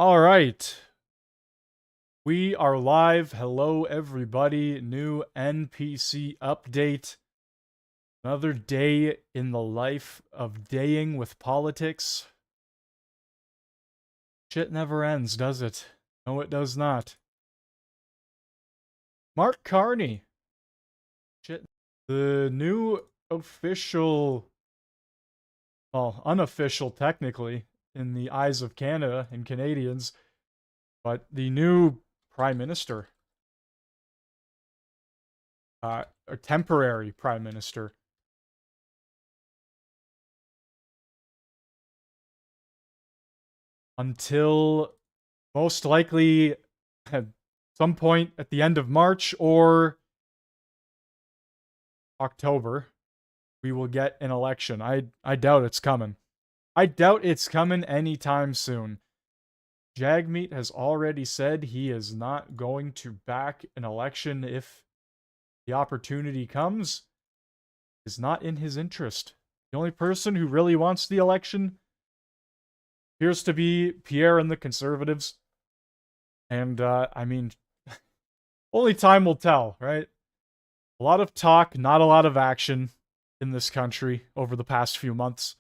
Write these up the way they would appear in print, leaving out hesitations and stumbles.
All right. We are live. Hello, everybody. New NPC update. Another day in the life of daying with politics. Shit never ends, does it? No, it does not. Mark Carney. Shit. The new official, well, unofficial technically, in the eyes of Canada and Canadians, but the new Prime Minister. Or temporary Prime Minister. Until most likely at some point at the end of March or October, we will get an election. I doubt it's coming. I doubt it's coming anytime soon. Jagmeet has already said he is not going to back an election if the opportunity comes. It's not in his interest. The only person who really wants the election appears to be Pierre and the Conservatives. And, I mean, only time will tell, right? A lot of talk, not a lot of action in this country over the past few months.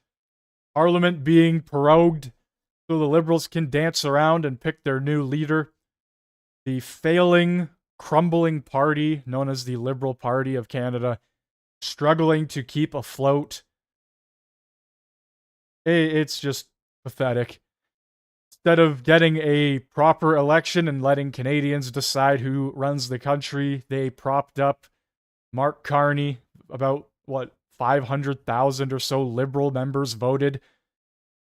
Parliament being prorogued so the Liberals can dance around and pick their new leader. The failing, crumbling party known as the Liberal Party of Canada struggling to keep afloat. It's just pathetic. Instead of getting a proper election and letting Canadians decide who runs the country, they propped up Mark Carney. About, 500,000 or so Liberal members voted,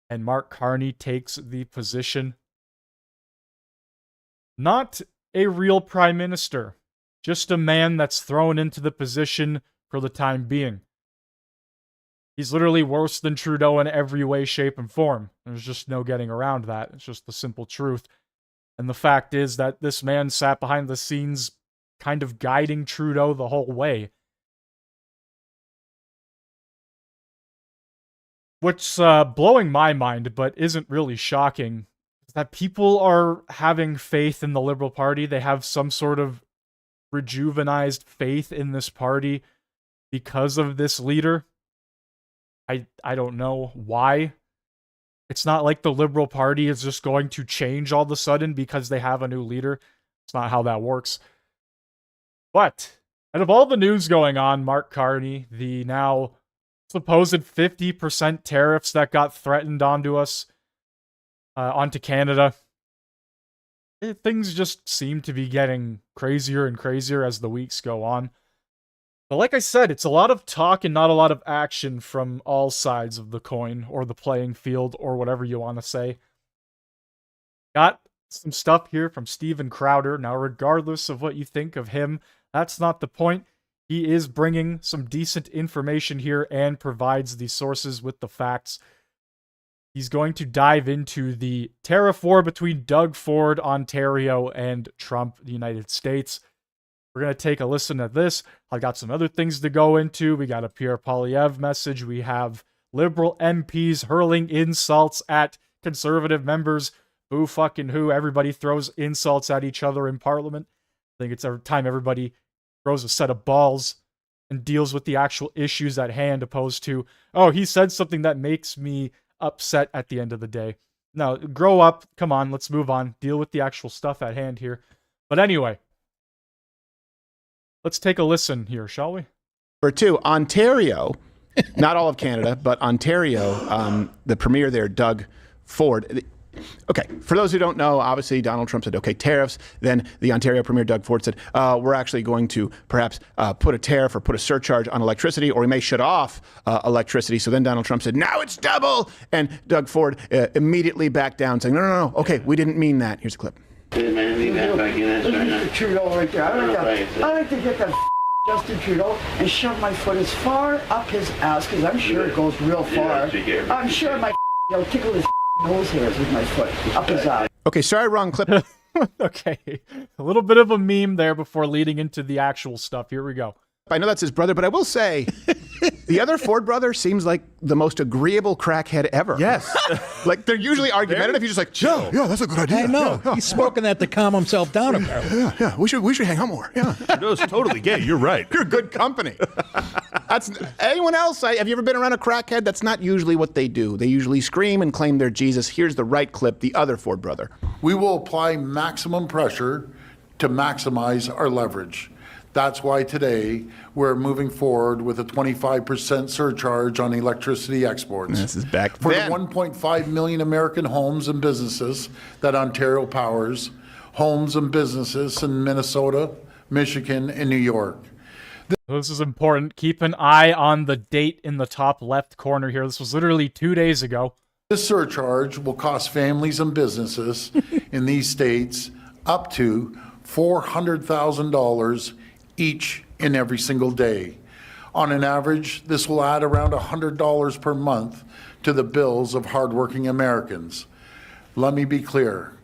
and Mark Carney takes the position. Not a real prime minister, just a man that's thrown into the position for the time being. He's literally worse than Trudeau in every way, shape, and form. There's just no getting around that. It's just the simple truth. And the fact is that this man sat behind the scenes kind of guiding Trudeau the whole way. What's blowing my mind, but isn't really shocking, is that people are having faith in the Liberal Party. They have some sort of rejuvenized faith in this party because of this leader. I don't know why. It's not like the Liberal Party is just going to change all of a sudden because they have a new leader. It's not how that works. But out of all the news going on, Mark Carney, the now supposed 50% tariffs that got threatened onto us, onto Canada, things just seem to be getting crazier and crazier as the weeks go on. But like I said, it's a lot of talk and not a lot of action from all sides of the coin, or the playing field, or whatever you want to say. Got some stuff here from Steven Crowder. Now, regardless of what you think of him, that's not the point. He is bringing some decent information here and provides the sources with the facts. He's going to dive into the tariff war between Doug Ford, Ontario, and Trump, the United States. We're going to take a listen to this. I got some other things to go into. We got a Pierre Poilievre message. We have Liberal MPs hurling insults at Conservative members. Who fucking who? Everybody throws insults at each other in Parliament. I think it's every time everybody throws a set of balls and deals with the actual issues at hand, opposed to, oh, he said something that makes me upset at the end of the day. No, grow up. Come on, let's move on. Deal with the actual stuff at hand here. But anyway, let's take a listen here, shall we? Number two, Ontario, not all of Canada, but Ontario, the premier there, Doug Ford. Okay, for those who don't know, obviously Donald Trump said, okay, tariffs. Then the Ontario Premier Doug Ford said, we're actually going to perhaps put a tariff or put a surcharge on electricity, or we may shut off electricity. So then Donald Trump said, now it's double. And Doug Ford immediately backed down, saying, no, okay, we didn't mean that. Here's a clip. Trudeau right there. I like to get that Justin Trudeau and shove my foot as far up his ass, because I'm sure it goes real far. I'm sure my I'll tickle his nose hairs with my foot up his ass. Okay, sorry, wrong clip. Okay, a little bit of a meme there before leading into the actual stuff. Here we go. I know that's his brother, but I will say, The other Ford brother seems like the most agreeable crackhead ever. Yes. Like, they're usually argumentative. He's just like, chill. Yeah, that's a good idea. I know. Yeah, He's smoking that to calm himself down, apparently. yeah. We should hang out more. Yeah. No, it's totally gay. You're right. You're good company. That's anyone else? Have you ever been around a crackhead? That's not usually what they do. They usually scream and claim they're Jesus. Here's the right clip, the other Ford brother. We will apply maximum pressure to maximize our leverage. That's why today we're moving forward with a 25% surcharge on electricity exports. This is back for then. the 1.5 million American homes and businesses that Ontario powers, homes and businesses in Minnesota, Michigan, and New York. This is important. Keep an eye on the date in the top left corner here. This was literally 2 days ago. This surcharge will cost families and businesses in these states up to $400,000 each and every single day. On an average, this will add around $100 per month to the bills of hardworking Americans. Let me be clear.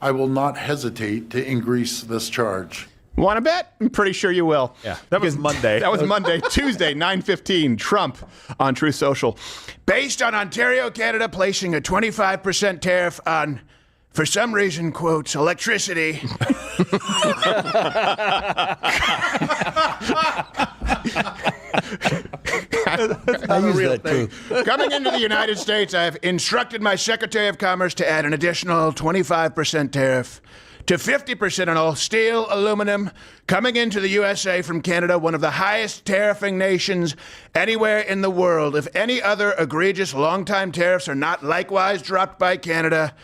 I will not hesitate to increase this charge. Want to bet? I'm pretty sure you will. Yeah, that was Monday. That was Monday. Tuesday, 9:15. Trump on Truth Social. Based on Ontario, Canada placing a 25% tariff on, for some reason, quotes, electricity. I use that too. Coming into the United States, I have instructed my Secretary of Commerce to add an additional 25% tariff to 50% on all steel, aluminum coming into the USA from Canada, one of the highest tariffing nations anywhere in the world. If any other egregious long-time tariffs are not likewise dropped by Canada,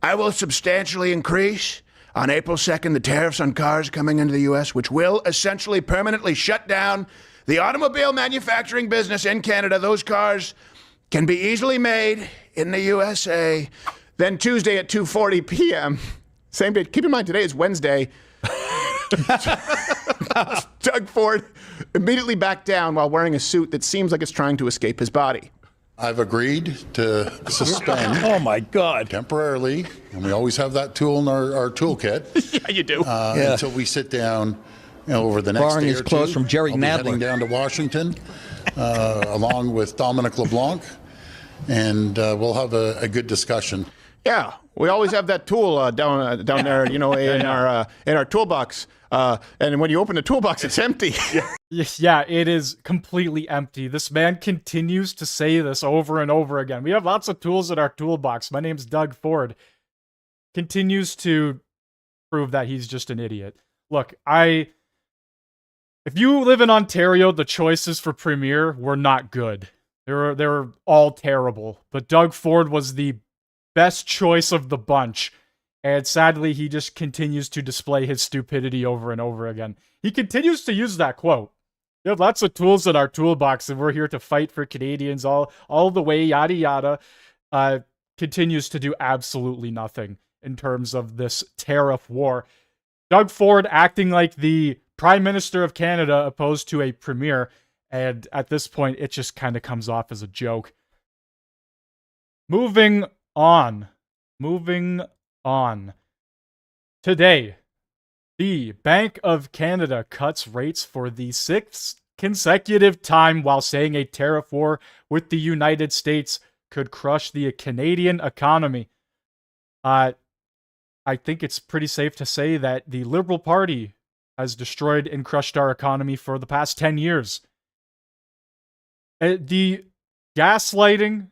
I will substantially increase on April 2nd the tariffs on cars coming into the U.S., which will essentially permanently shut down the automobile manufacturing business in Canada. Those cars can be easily made in the USA. Then Tuesday at 2:40 p.m., same day. Keep in mind, today is Wednesday. Doug Ford immediately backed down while wearing a suit that seems like it's trying to escape his body. I've agreed to suspend Oh, my God. temporarily, and we always have that tool in our toolkit, Yeah, you do. until we sit down over the next Borrowing day his or clothes two. from Jerry I'll be heading Nadler. down to Washington, along with Dominic LeBlanc, and we'll have a good discussion. Yeah, we always have that tool down there, you know, in our toolbox. And when you open the toolbox, it's empty. Yeah, it is completely empty. This man continues to say this over and over again. We have lots of tools in our toolbox. My name's Doug Ford. Continues to prove that he's just an idiot. Look, if you live in Ontario, the choices for Premier were not good. They were all terrible. But Doug Ford was the best choice of the bunch. And sadly, he just continues to display his stupidity over and over again. He continues to use that quote. We have lots of tools in our toolbox, and we're here to fight for Canadians all the way, yada yada. Continues to do absolutely nothing in terms of this tariff war. Doug Ford acting like the Prime Minister of Canada opposed to a premier, and at this point, it just kind of comes off as a joke. Moving on. Today, the Bank of Canada cuts rates for the 6th consecutive time while saying a tariff war with the United States could crush the Canadian economy. I think it's pretty safe to say that the Liberal Party has destroyed and crushed our economy for the past 10 years. The gaslighting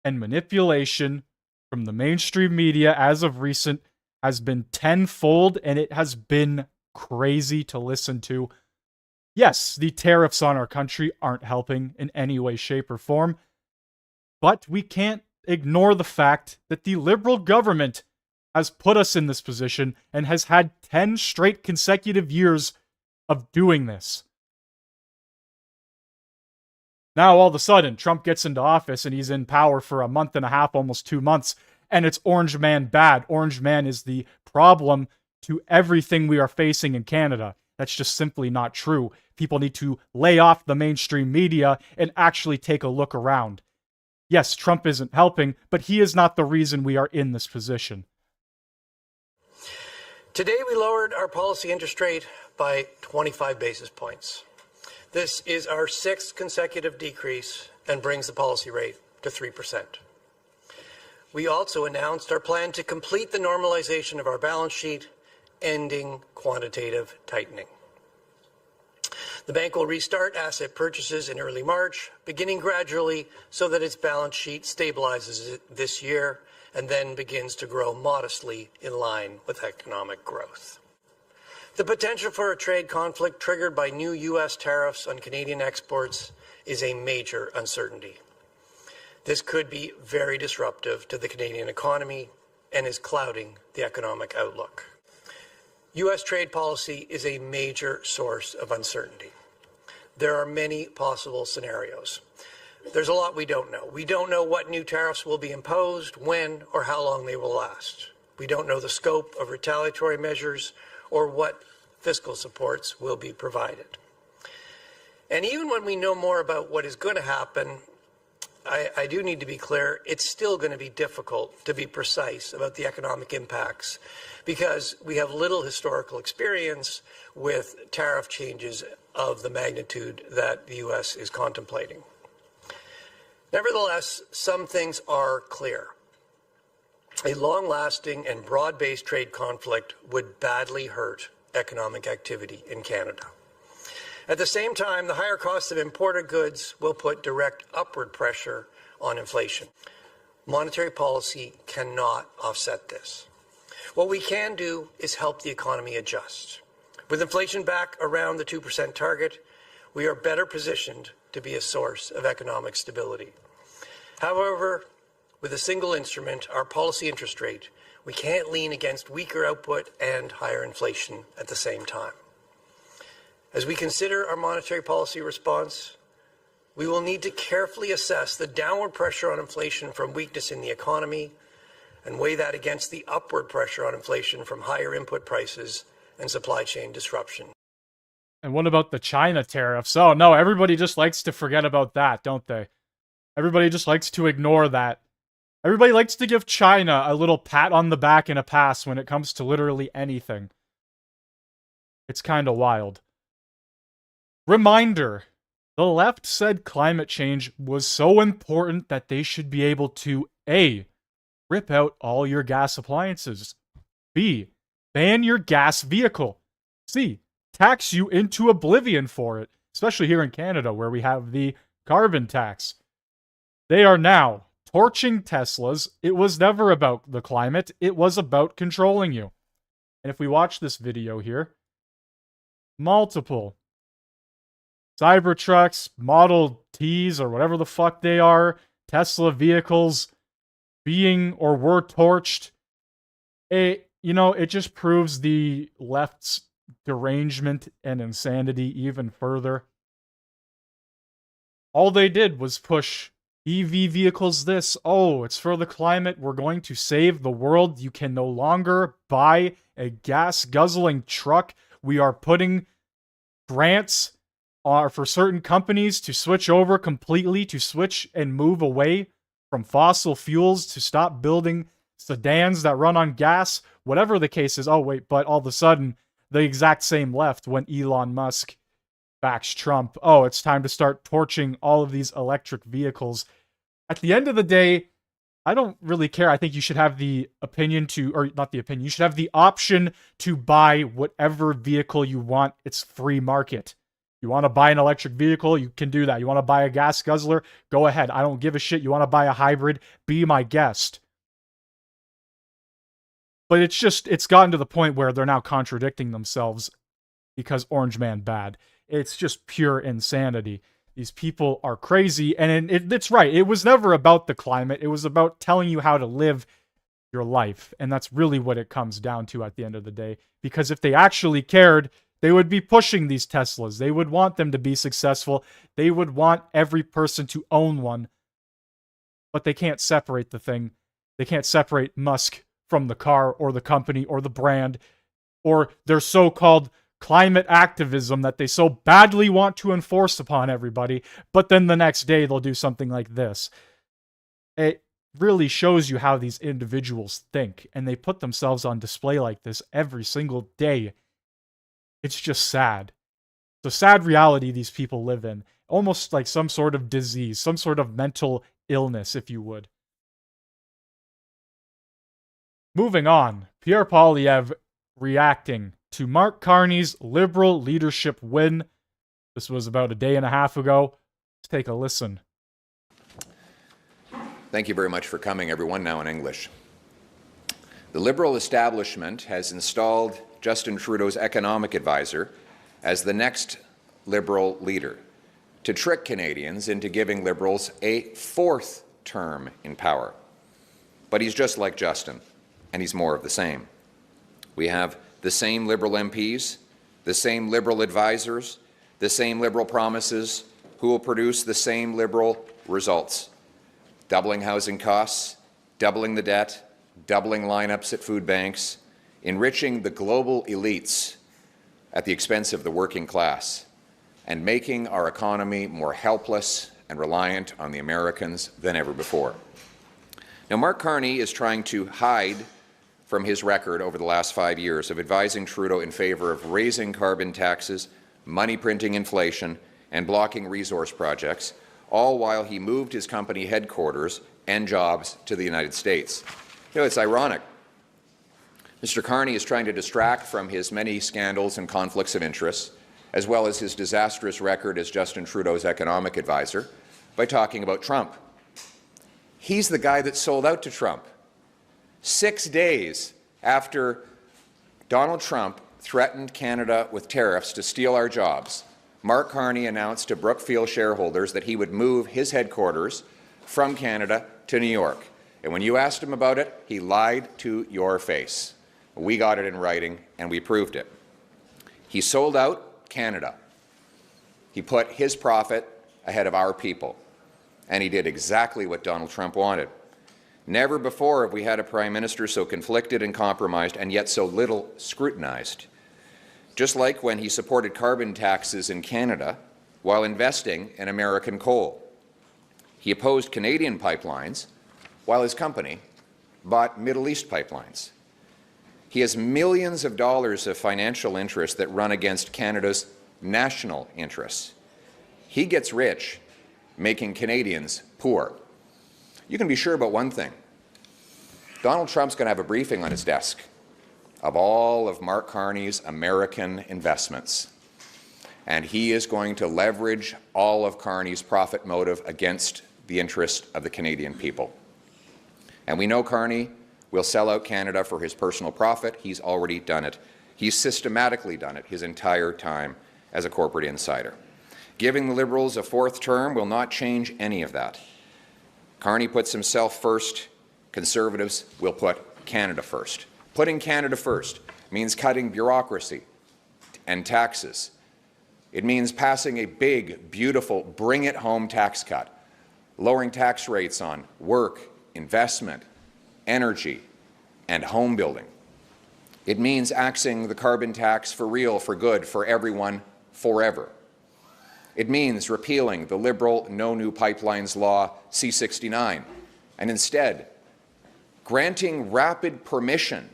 and manipulation from the mainstream media as of recent has been tenfold, and it has been crazy to listen to. Yes, the tariffs on our country aren't helping in any way, shape, or form, but we can't ignore the fact that the Liberal government has put us in this position and has had 10 straight consecutive years of doing this. Now, all of a sudden, Trump gets into office and he's in power for a month and a half, almost 2 months, and it's Orange Man bad. Orange Man is the problem to everything we are facing in Canada. That's just simply not true. People need to lay off the mainstream media and actually take a look around. Yes, Trump isn't helping, but he is not the reason we are in this position. Today, we lowered our policy interest rate by 25 basis points. This is our 6th consecutive decrease and brings the policy rate to 3%. We also announced our plan to complete the normalization of our balance sheet, ending quantitative tightening. The bank will restart asset purchases in early March, beginning gradually so that its balance sheet stabilizes this year and then begins to grow modestly in line with economic growth. The potential for a trade conflict triggered by new U.S. tariffs on Canadian exports is a major uncertainty. This could be very disruptive to the Canadian economy and is clouding the economic outlook. U.S. trade policy is a major source of uncertainty. There are many possible scenarios. There's a lot we don't know. We don't know what new tariffs will be imposed, when, or how long they will last. We don't know the scope of retaliatory measures or what fiscal supports will be provided. And even when we know more about what is going to happen, I do need to be clear, it's still going to be difficult to be precise about the economic impacts because we have little historical experience with tariff changes of the magnitude that the U.S. is contemplating. Nevertheless, some things are clear. A long-lasting and broad-based trade conflict would badly hurt economic activity in Canada. At the same time, the higher cost of imported goods will put direct upward pressure on inflation. Monetary policy cannot offset this. What we can do is help the economy adjust. With inflation back around the 2% target, we are better positioned to be a source of economic stability. However, with a single instrument, our policy interest rate, we can't lean against weaker output and higher inflation at the same time. As we consider our monetary policy response, we will need to carefully assess the downward pressure on inflation from weakness in the economy and weigh that against the upward pressure on inflation from higher input prices and supply chain disruption. And what about the China tariffs? Oh no, everybody just likes to forget about that, don't they? Everybody just likes to ignore that. Everybody likes to give China a little pat on the back and a pass when it comes to literally anything. It's kind of wild. Reminder, the left said climate change was so important that they should be able to A, rip out all your gas appliances, B, ban your gas vehicle, C, tax you into oblivion for it, especially here in Canada where we have the carbon tax. They are now torching Teslas. It was never about the climate, it was about controlling you. And if we watch this video here, multiple Cybertrucks, Model Ts, or whatever the fuck they are, Tesla vehicles being or were torched. It just proves the left's derangement and insanity even further. All they did was push EV vehicles it's for the climate, we're going to save the world, you can no longer buy a gas-guzzling truck, we are putting grants for certain companies to switch over completely, to switch and move away from fossil fuels, to stop building sedans that run on gas, whatever the case is. But all of a sudden, the exact same left, when Elon Musk backs Trump, it's time to start torching all of these electric vehicles. At the end of the day, I don't really care. I think you should have the you should have the option to buy whatever vehicle you want. It's free market. You want to buy an electric vehicle, you can do that. You want to buy a gas guzzler, go ahead. I don't give a shit. You want to buy a hybrid, be my guest. But it's gotten to the point where they're now contradicting themselves because Orange Man bad. It's just pure insanity. These people are crazy, and it's right. It was never about the climate. It was about telling you how to live your life, and that's really what it comes down to at the end of the day. Because if they actually cared, they would be pushing these Teslas. They would want them to be successful. They would want every person to own one. But they can't separate the thing. They can't separate Musk from the car or the company or the brand or their so-called climate activism that they so badly want to enforce upon everybody. But then the next day they'll do something like this. It really shows you how these individuals think. And they put themselves on display like this every single day. It's just sad. It's a sad reality these people live in. Almost like some sort of disease, some sort of mental illness, if you would. Moving on, Pierre Poilievre reacting to Mark Carney's Liberal leadership win. This was about a day and a half ago. Let's take a listen. Thank you very much for coming, everyone, now in English. The Liberal establishment has installed Justin Trudeau's economic advisor as the next Liberal leader to trick Canadians into giving Liberals a 4th term in power. But he's just like Justin, and he's more of the same. We have the same Liberal MPs, the same Liberal advisors, the same Liberal promises, who will produce the same Liberal results. Doubling housing costs, doubling the debt, doubling lineups at food banks, enriching the global elites at the expense of the working class, and making our economy more helpless and reliant on the Americans than ever before. Now, Mark Carney is trying to hide from his record over the last 5 years of advising Trudeau in favor of raising carbon taxes, money-printing inflation, and blocking resource projects, all while he moved his company headquarters and jobs to the United States. You know, it's ironic. Mr. Carney is trying to distract from his many scandals and conflicts of interest, as well as his disastrous record as Justin Trudeau's economic advisor, by talking about Trump. He's the guy that sold out to Trump. 6 days after Donald Trump threatened Canada with tariffs to steal our jobs, Mark Carney announced to Brookfield shareholders that he would move his headquarters from Canada to New York. And when you asked him about it, he lied to your face. We got it in writing, and we proved it. He sold out Canada. He put his profit ahead of our people, and he did exactly what Donald Trump wanted. Never before have we had a Prime Minister so conflicted and compromised, and yet so little scrutinized. Just like when he supported carbon taxes in Canada while investing in American coal. He opposed Canadian pipelines while his company bought Middle East pipelines. He has millions of dollars of financial interests that run against Canada's national interests. He gets rich making Canadians poor. You can be sure about one thing. Donald Trump's going to have a briefing on his desk of all of Mark Carney's American investments. And he is going to leverage all of Carney's profit motive against the interest of the Canadian people. And we know Carney will sell out Canada for his personal profit. He's already done it. He's systematically done it his entire time as a corporate insider. Giving the Liberals a 4th term will not change any of that. Carney puts himself first. Conservatives will put Canada first. Putting Canada first means cutting bureaucracy and taxes. It means passing a big, beautiful, bring-it-home tax cut, lowering tax rates on work, investment, energy, and home building. It means axing the carbon tax for real, for good, for everyone, forever. It means repealing the Liberal No New Pipelines Law C-69 and instead granting rapid permission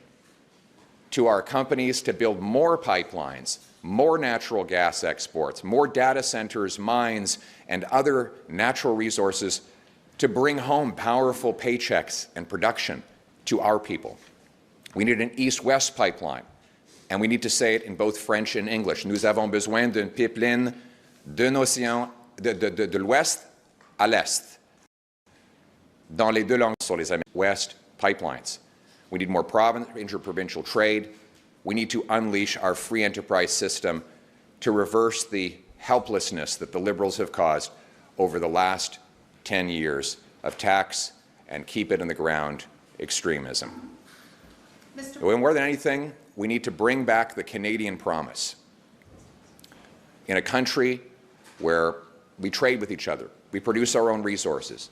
to our companies to build more pipelines, more natural gas exports, more data centers, mines, and other natural resources to bring home powerful paychecks and production to our people. We need an east-west pipeline, and we need to say it in both French and English. Nous avons besoin d'une pipeline d'un océan de l'ouest à l'est. Dans les deux langues sur les west pipelines. We need more interprovincial trade. We need to unleash our free enterprise system to reverse the helplessness that the Liberals have caused over the last 10 years of tax and keep it in the ground extremism. More than anything, we need to bring back the Canadian promise. In a country where we trade with each other, we produce our own resources,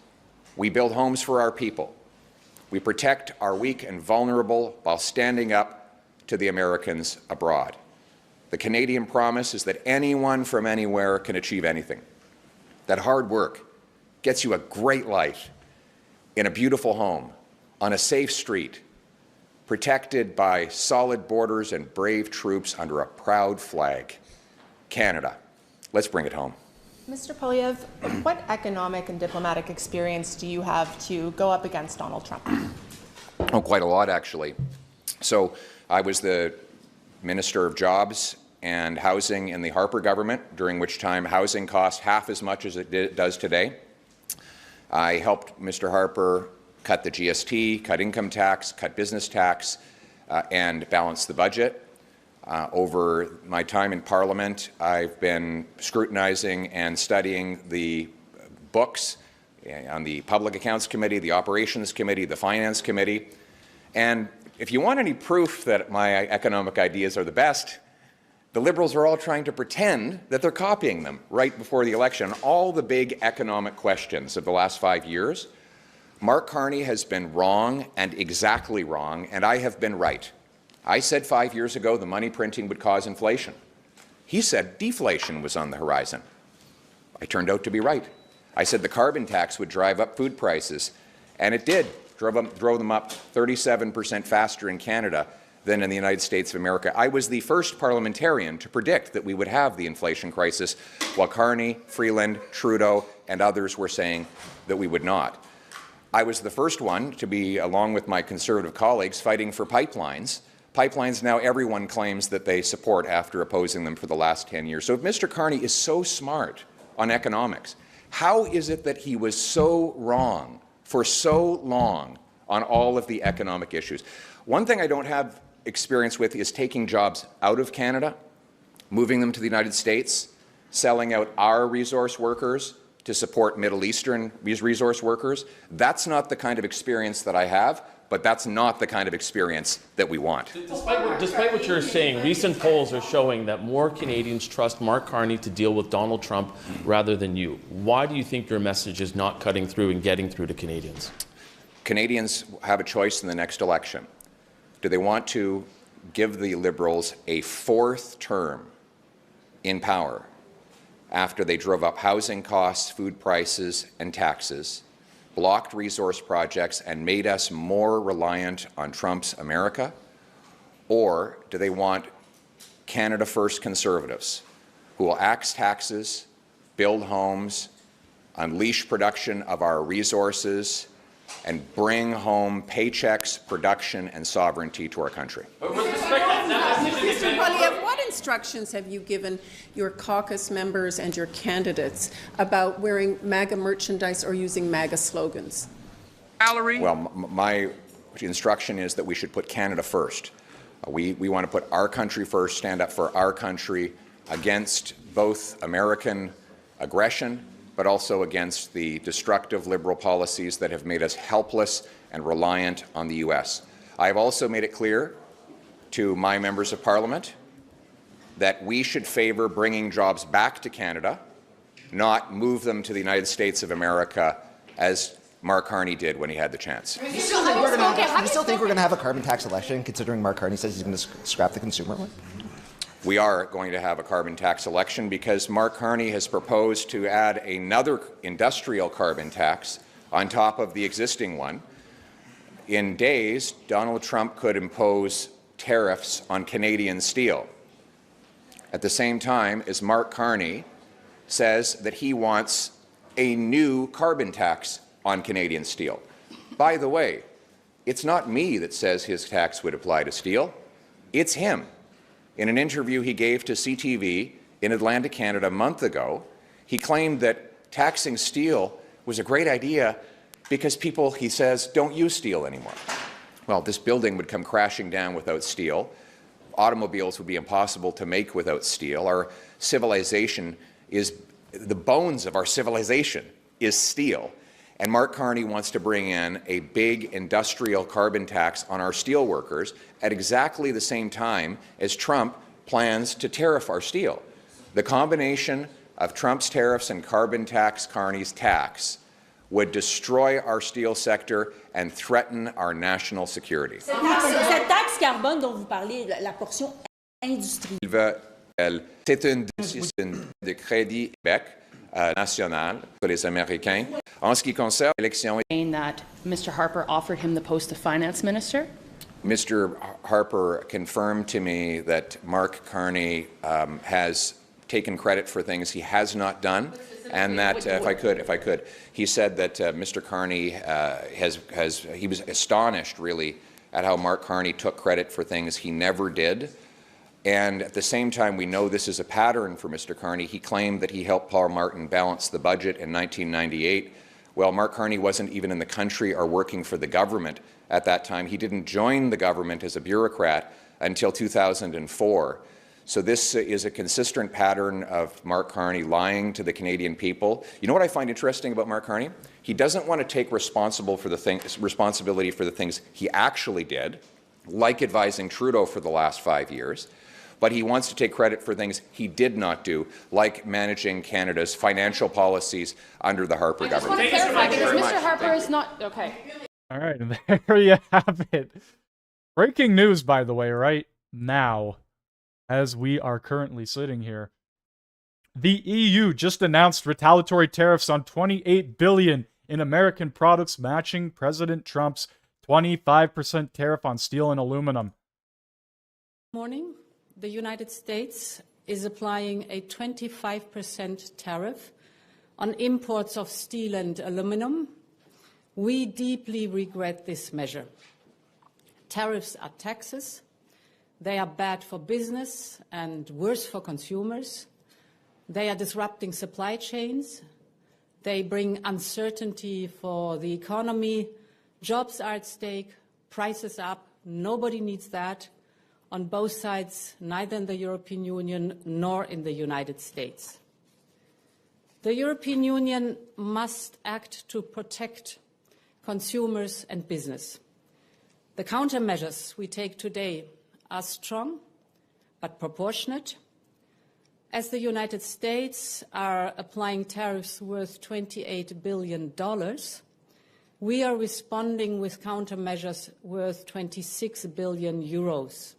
we build homes for our people, we protect our weak and vulnerable while standing up to the Americans abroad. The Canadian promise is that anyone from anywhere can achieve anything. That hard work gets you a great life in a beautiful home, on a safe street, protected by solid borders and brave troops under a proud flag. Canada, let's bring it home. Mr. Poilievre, what economic and diplomatic experience do you have to go up against Donald Trump? Oh, quite a lot, actually. So I was the Minister of Jobs and Housing in the Harper government, during which time housing cost half as much as it does today. I helped Mr. Harper cut the GST, cut income tax, cut business tax, and balance the budget. Over my time in Parliament, I've been scrutinizing and studying the books on the Public Accounts Committee, the Operations Committee, the Finance Committee. And if you want any proof that my economic ideas are the best, the Liberals are all trying to pretend that they're copying them right before the election. All the big economic questions of the last 5 years, Mark Carney has been wrong and exactly wrong, and I have been right. I said 5 years ago the money printing would cause inflation. He said deflation was on the horizon. I turned out to be right. I said the carbon tax would drive up food prices, and it did. Drove them up 37% faster in Canada than in the United States of America. I was the first parliamentarian to predict that we would have the inflation crisis, while Carney, Freeland, Trudeau, and others were saying that we would not. I was the first one to be, along with my Conservative colleagues, fighting for pipelines. Pipelines now everyone claims that they support after opposing them for the last 10 years. So if Mr. Carney is so smart on economics, how is it that he was so wrong for so long on all of the economic issues? One thing I don't have experience with is taking jobs out of Canada, moving them to the United States, selling out our resource workers to support Middle Eastern resource workers. That's not the kind of experience that I have, but that's not the kind of experience that we want. Despite what you're saying, recent polls are showing that more Canadians trust Mark Carney to deal with Donald Trump rather than you. Why do you think your message is not cutting through and getting through to Canadians? Canadians have a choice in the next election. Do they want to give the Liberals a fourth term in power after they drove up housing costs, food prices, and taxes, blocked resource projects, and made us more reliant on Trump's America? Or do they want Canada First Conservatives who will axe taxes, build homes, unleash production of our resources, and bring home paychecks, production, and sovereignty to our country? Mr. Poilievre, what instructions have you given your caucus members and your candidates about wearing MAGA merchandise or using MAGA slogans? Well, my instruction is that we should put Canada first. We want to put our country first, stand up for our country against both American aggression, but also against the destructive Liberal policies that have made us helpless and reliant on the U.S. I have also made it clear to my members of Parliament that we should favour bringing jobs back to Canada, not move them to the United States of America, as Mark Carney did when he had the chance. Do you still think we're going to have a carbon tax election, considering Mark Carney says he's going to scrap the consumer one? We are going to have a carbon tax election because Mark Carney has proposed to add another industrial carbon tax on top of the existing one. In days, Donald Trump could impose tariffs on Canadian steel. At the same time as Mark Carney says that he wants a new carbon tax on Canadian steel. By the way, it's not me that says his tax would apply to steel. It's him. In an interview he gave to CTV in Atlantic Canada a month ago, he claimed that taxing steel was a great idea because people, he says, don't use steel anymore. Well, this building would come crashing down without steel. Automobiles would be impossible to make without steel. Our civilization is, the bones of our civilization is steel. And Mark Carney wants to bring in a big industrial carbon tax on our steel workers at exactly the same time as Trump plans to tariff our steel. The combination of Trump's tariffs and carbon tax, Carney's tax, would destroy our steel sector and threaten our national security. Cette taxe carbone dont vous parlez, la portion industrielle. C'est une décision de Crédit Québec national pour les Américains. En ce qui concerne l'élection, that Mr. Harper offered him the post of finance minister. Mr. Harper confirmed to me that Mark Carney has taken credit for things he has not done, and that if I could, he said that Mr. Carney he was astonished really at how Mark Carney took credit for things he never did. And at the same time, we know this is a pattern for Mr. Carney. He claimed that he helped Paul Martin balance the budget in 1998. Well, Mark Carney wasn't even in the country or working for the government at that time. He didn't join the government as a bureaucrat until 2004. So this is a consistent pattern of Mark Carney lying to the Canadian people. You know what I find interesting about Mark Carney? He doesn't want to take responsibility for the things he actually did, like advising Trudeau for the last 5 years, but he wants to take credit for things he did not do, like managing Canada's financial policies under the Harper government. I just want to clarify, because Mr. Harper is not... Okay. All right, and there you have it. Breaking news, by the way, right now, as we are currently sitting here. The EU just announced retaliatory tariffs on $28 billion in American products, matching President Trump's 25% tariff on steel and aluminum. Morning, the United States is applying a 25% tariff on imports of steel and aluminum. We deeply regret this measure. Tariffs are taxes. They are bad for business and worse for consumers. They are disrupting supply chains. They bring uncertainty for the economy. Jobs are at stake, prices up. Nobody needs that on both sides, neither in the European Union nor in the United States. The European Union must act to protect consumers and business. The countermeasures we take today are strong but proportionate. As the United States are applying tariffs worth $28 billion, we are responding with countermeasures worth 26 billion euros.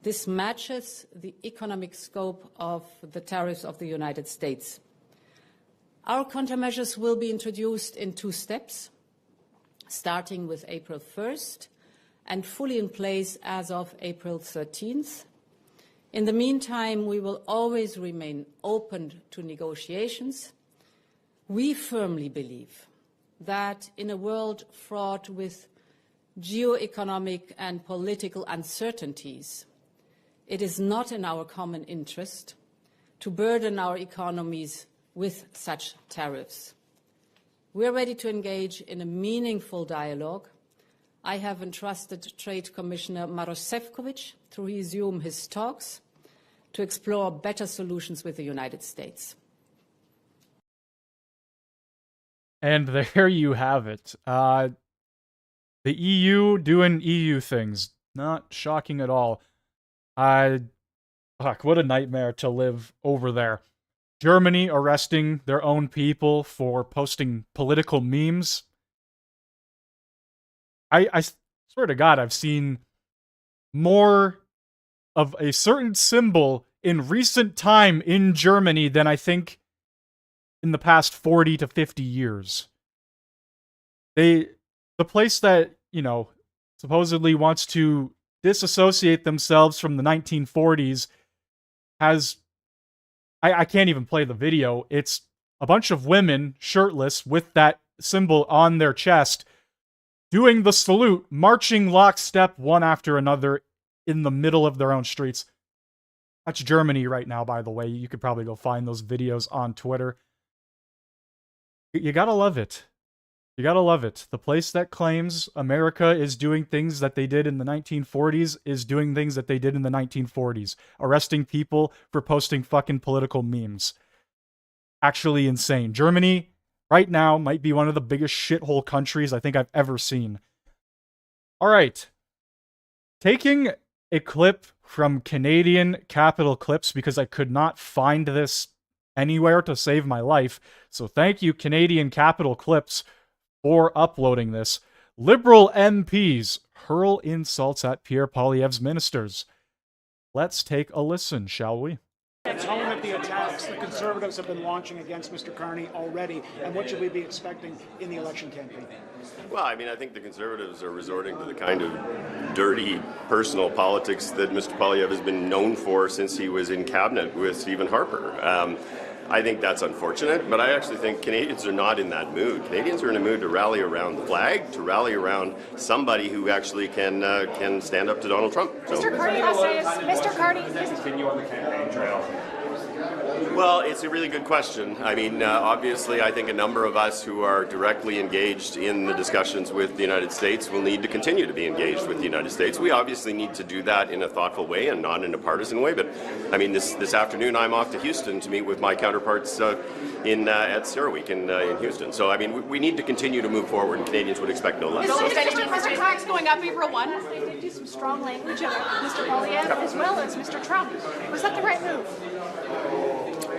This matches the economic scope of the tariffs of the United States. Our countermeasures will be introduced in 2 steps, starting with April 1st and fully in place as of April 13th. In the meantime, we will always remain open to negotiations. We firmly believe that in a world fraught with geo-economic and political uncertainties, it is not in our common interest to burden our economies with such tariffs. We're ready to engage in a meaningful dialogue. I have entrusted Trade Commissioner Maroš Šefčovič to resume his talks to explore better solutions with the United States. And there you have it. The EU doing EU things. Not shocking at all. Fuck, what a nightmare to live over there. Germany arresting their own people for posting political memes. I swear to God, I've seen more of a certain symbol in recent time in Germany than I think in the past 40 to 50 years. The place that, you know, supposedly wants to disassociate themselves from the 1940s has... I can't even play the video. It's a bunch of women shirtless with that symbol on their chest doing the salute, marching lockstep one after another in the middle of their own streets. That's Germany right now, by the way. You could probably go find those videos on Twitter. You gotta love it. You gotta love it. The place that claims America is doing things that they did in the 1940s is doing things that they did in the 1940s. Arresting people for posting fucking political memes. Actually insane. Germany, right now, might be one of the biggest shithole countries I think I've ever seen. Alright. Taking a clip from Canadian Capital Clips because I could not find this anywhere to save my life. So thank you, Canadian Capital Clips, for uploading this. Liberal MPs hurl insults at Pierre Poilievre's ministers. Let's take a listen, shall we? The tone of the attacks the Conservatives have been launching against Mr. Carney already, and what should we be expecting in the election campaign? Well, I mean, I think the Conservatives are resorting to the kind of dirty personal politics that Mr. Poilievre has been known for since he was in cabinet with Stephen Harper. I think that's unfortunate, but I actually think Canadians are not in that mood. Canadians are in a mood to rally around the flag, to rally around somebody who actually can stand up to Donald Trump. So. Mr. Carney, Mr. Carney, continue on the campaign trail. Well, it's a really good question. I mean, obviously, I think a number of us who are directly engaged in the discussions with the United States will need to continue to be engaged with the United States. We obviously need to do that in a thoughtful way and not in a partisan way. But, I mean, this afternoon I'm off to Houston to meet with my counterparts at CERAWeek in Houston. So, I mean, we need to continue to move forward, and Canadians would expect no less. Mr. Tax going up April 1. They did do some strong language about Mr. Poilievre as well as Mr. Trump. Was that the right move?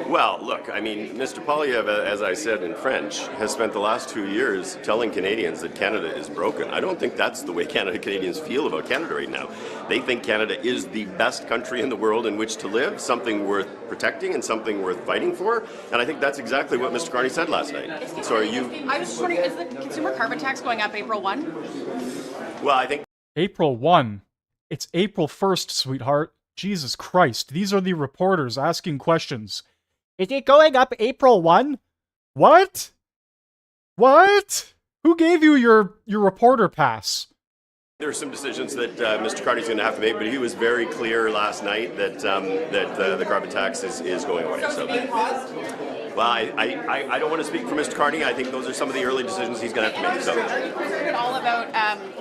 Well, look, I mean, Mr. Poilievre, as I said in French, has spent the last 2 years telling Canadians that Canada is broken. I don't think that's the way Canadians feel about Canada right now. They think Canada is the best country in the world in which to live, something worth protecting and something worth fighting for. And I think that's exactly what Mr. Carney said last night. So are you... I was just wondering, is the consumer carbon tax going up April 1? Well, I think... April 1. It's April 1st, sweetheart. Jesus Christ. These are the reporters asking questions. Is it going up April 1? What? What? Who gave you your reporter pass? There are some decisions that Mr. Carney's going to have to make, but he was very clear last night that the carbon tax is going away. So, well, I don't want to speak for Mr. Carney. I think those are some of the early decisions he's going to have to make. So. Are you concerned at all about,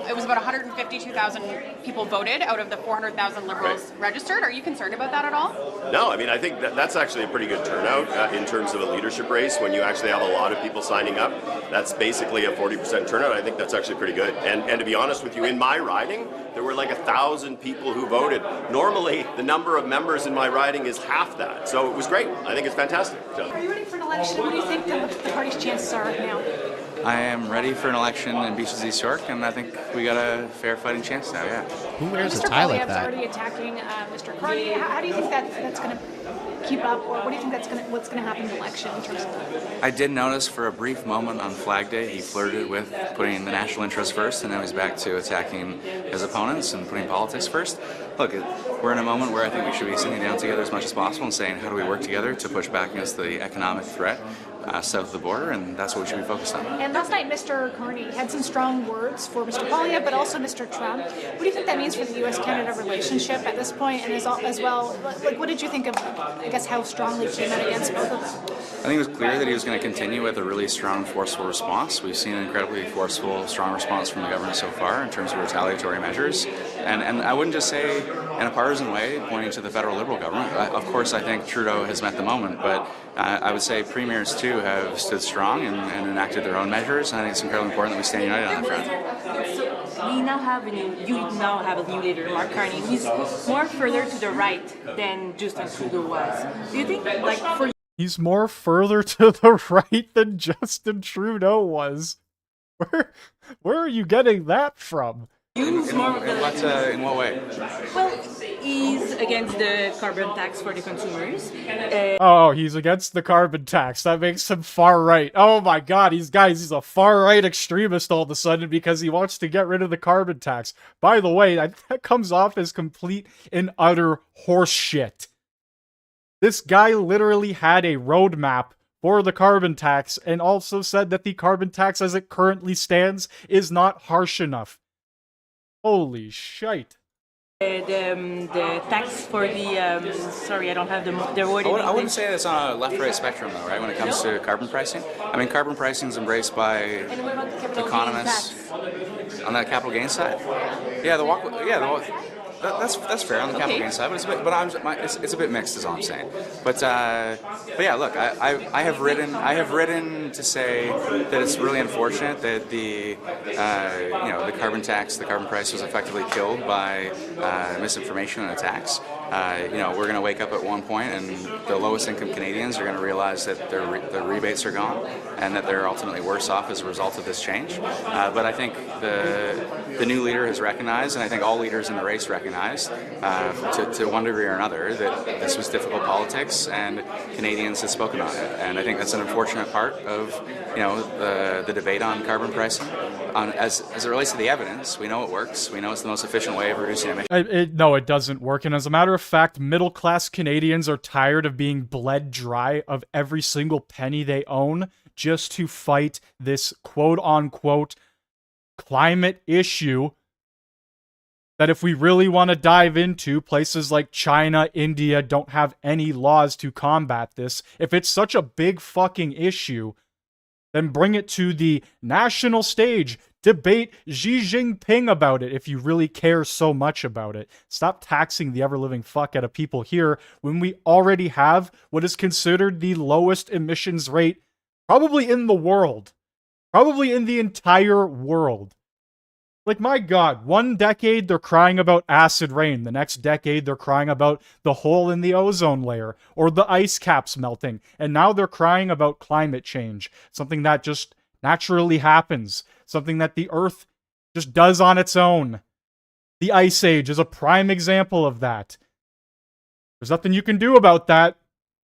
it was about 152,000 people voted out of the 400,000 Liberals registered. Are you concerned about that at all? No, I mean, I think that's actually a pretty good turnout in terms of a leadership race. When you actually have a lot of people signing up, that's basically a 40% turnout. I think that's actually pretty good. And to be honest with you, in my riding, there were like 1,000 people who voted. Normally, the number of members in my riding is half that. So it was great. I think it's fantastic. So. Are you ready for an election? What do you think the party's chances are now? I am ready for an election in Beaches East York, and I think we got a fair fighting chance now, yeah. Who wears a tie like that? Already attacking Mr. Carney. How do you think that's going to keep up, or what do you think what's going to happen in the election in terms of that? I did notice for a brief moment on Flag Day he flirted with putting the national interest first, and now he's back to attacking his opponents and putting politics first. Look, we're in a moment where I think we should be sitting down together as much as possible and saying, how do we work together to push back against the economic threat south of the border, and that's what we should be focused on. And last night, Mr. Carney had some strong words for Mr. Poilievre, but also Mr. Trump. What do you think that means for the U.S.-Canada relationship at this point, and as well, like, what did you think of, I guess, how strongly he came out against both of them? I think it was clear that he was going to continue with a really strong, forceful response. We've seen an incredibly forceful, strong response from the government so far in terms of retaliatory measures. And I wouldn't just say in a partisan way, pointing to the federal Liberal government. Of course, I think Trudeau has met the moment, but I would say premiers, too, have stood strong and enacted their own measures, and I think it's incredibly important that we stand united on that front. So you now have a new leader, Mark Carney. He's more further to the right than Justin Trudeau was. Do you think, like, for He's more further to the right than Justin Trudeau was? Where are you getting that from? In what way? Well, he's against the carbon tax for the consumers. Oh, he's against the carbon tax. That makes him far right. Oh my god, he's a far right extremist all of a sudden because he wants to get rid of the carbon tax. By the way, that comes off as complete and utter horseshit. This guy literally had a roadmap for the carbon tax and also said that the carbon tax as it currently stands is not harsh enough. Holy shite. The tax for the, sorry, I don't have the word. I wouldn't say it's on a left-right spectrum, though, right, when it comes to carbon pricing. I mean, carbon pricing is embraced by economists on the capital gains side. That's fair on the capital gains side, but it's a bit mixed, is all I'm saying. But yeah, look, I have written to say that it's really unfortunate that the carbon tax, the carbon price was effectively killed by misinformation and attacks. we're going to wake up at one point and the lowest income Canadians are going to realize that their rebates are gone and that they're ultimately worse off as a result of this change. But I think the new leader has recognized, and I think all leaders in the race recognized, to one degree or another, that this was difficult politics and Canadians have spoken on it. And I think that's an unfortunate part of the debate on carbon pricing. As it relates to the evidence, we know it works. We know it's the most efficient way of reducing emissions. No, it doesn't work. And as a matter of fact, middle-class Canadians are tired of being bled dry of every single penny they own just to fight this quote-unquote climate issue that, if we really want to dive into, places like China, India don't have any laws to combat this. If it's such a big fucking issue, then bring it to the national stage. Debate Xi Jinping about it if you really care so much about it. Stop taxing the ever-living fuck out of people here when we already have what is considered the lowest emissions rate probably in the world. Probably in the entire world. Like, my God, one decade they're crying about acid rain. The next decade they're crying about the hole in the ozone layer or the ice caps melting. And now they're crying about climate change. Something that just naturally happens. Something that the Earth just does on its own. The Ice Age is a prime example of that. There's nothing you can do about that.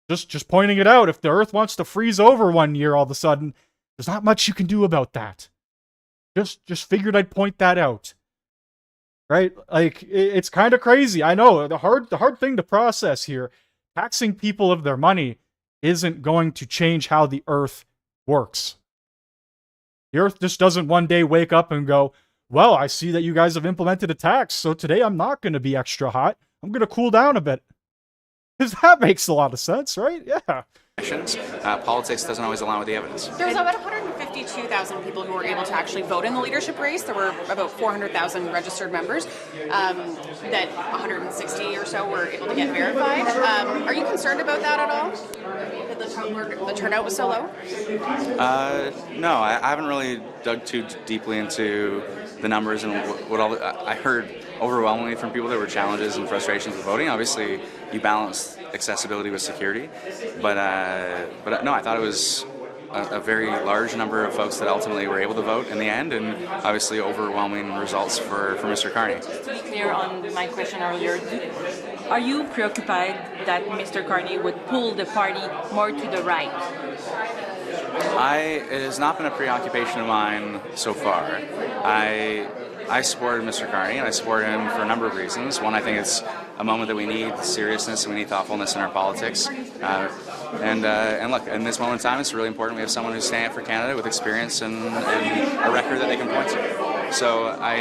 Just pointing it out. If the Earth wants to freeze over one year all of a sudden, there's not much you can do about that. Just figured I'd point that out. Right? Like, it's kind of crazy. I know, the hard thing to process here. Taxing people of their money isn't going to change how the Earth works. The Earth just doesn't one day wake up and go, well, I see that you guys have implemented a tax, so today I'm not going to be extra hot. I'm going to cool down a bit. Because that makes a lot of sense, right? Yeah. Politics doesn't always align with the evidence. There was about 152,000 people who were able to actually vote in the leadership race. There were about 400,000 registered members. That 160 or so were able to get verified. Are you concerned about that at all? That the turnout was so low? No, I haven't really dug too deeply into the numbers and what all. I heard overwhelmingly from people there were challenges and frustrations with voting. Obviously, you balance accessibility with security, but no, I thought it was a very large number of folks that ultimately were able to vote in the end, and obviously overwhelming results for Mr. Carney. Just to be clear on my question earlier, are you preoccupied that Mr. Carney would pull the party more to the right? It has not been a preoccupation of mine so far. I supported Mr. Carney, and I support him for a number of reasons. One, I think it's a moment that we need seriousness and we need thoughtfulness in our politics. And look, in this moment in time, it's really important we have someone who's standing up for Canada with experience and a record that they can point to. So I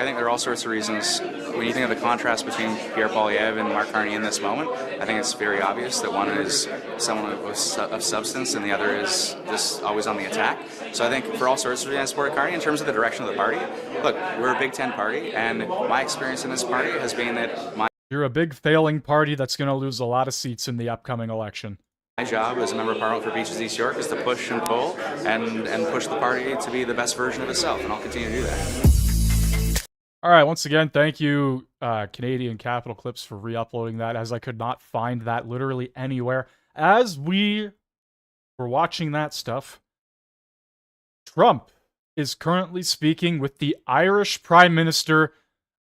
think there are all sorts of reasons. When you think of the contrast between Pierre Poilievre and Mark Carney in this moment, I think it's very obvious that one is someone of substance and the other is just always on the attack. So I think for all sorts of reasons, I support Carney. In terms of the direction of the party, look, we're a Big Ten party, and my experience in this party has been that you're a big failing party that's going to lose a lot of seats in the upcoming election. my job as a member of Parliament for Beaches East York is to push and pull and push the party to be the best version of itself, and I'll continue to do that. All right, once again, thank you, Canadian Capital Clips, for re-uploading that, as I could not find that literally anywhere. As we were watching that stuff, Trump is currently speaking with the Irish Prime Minister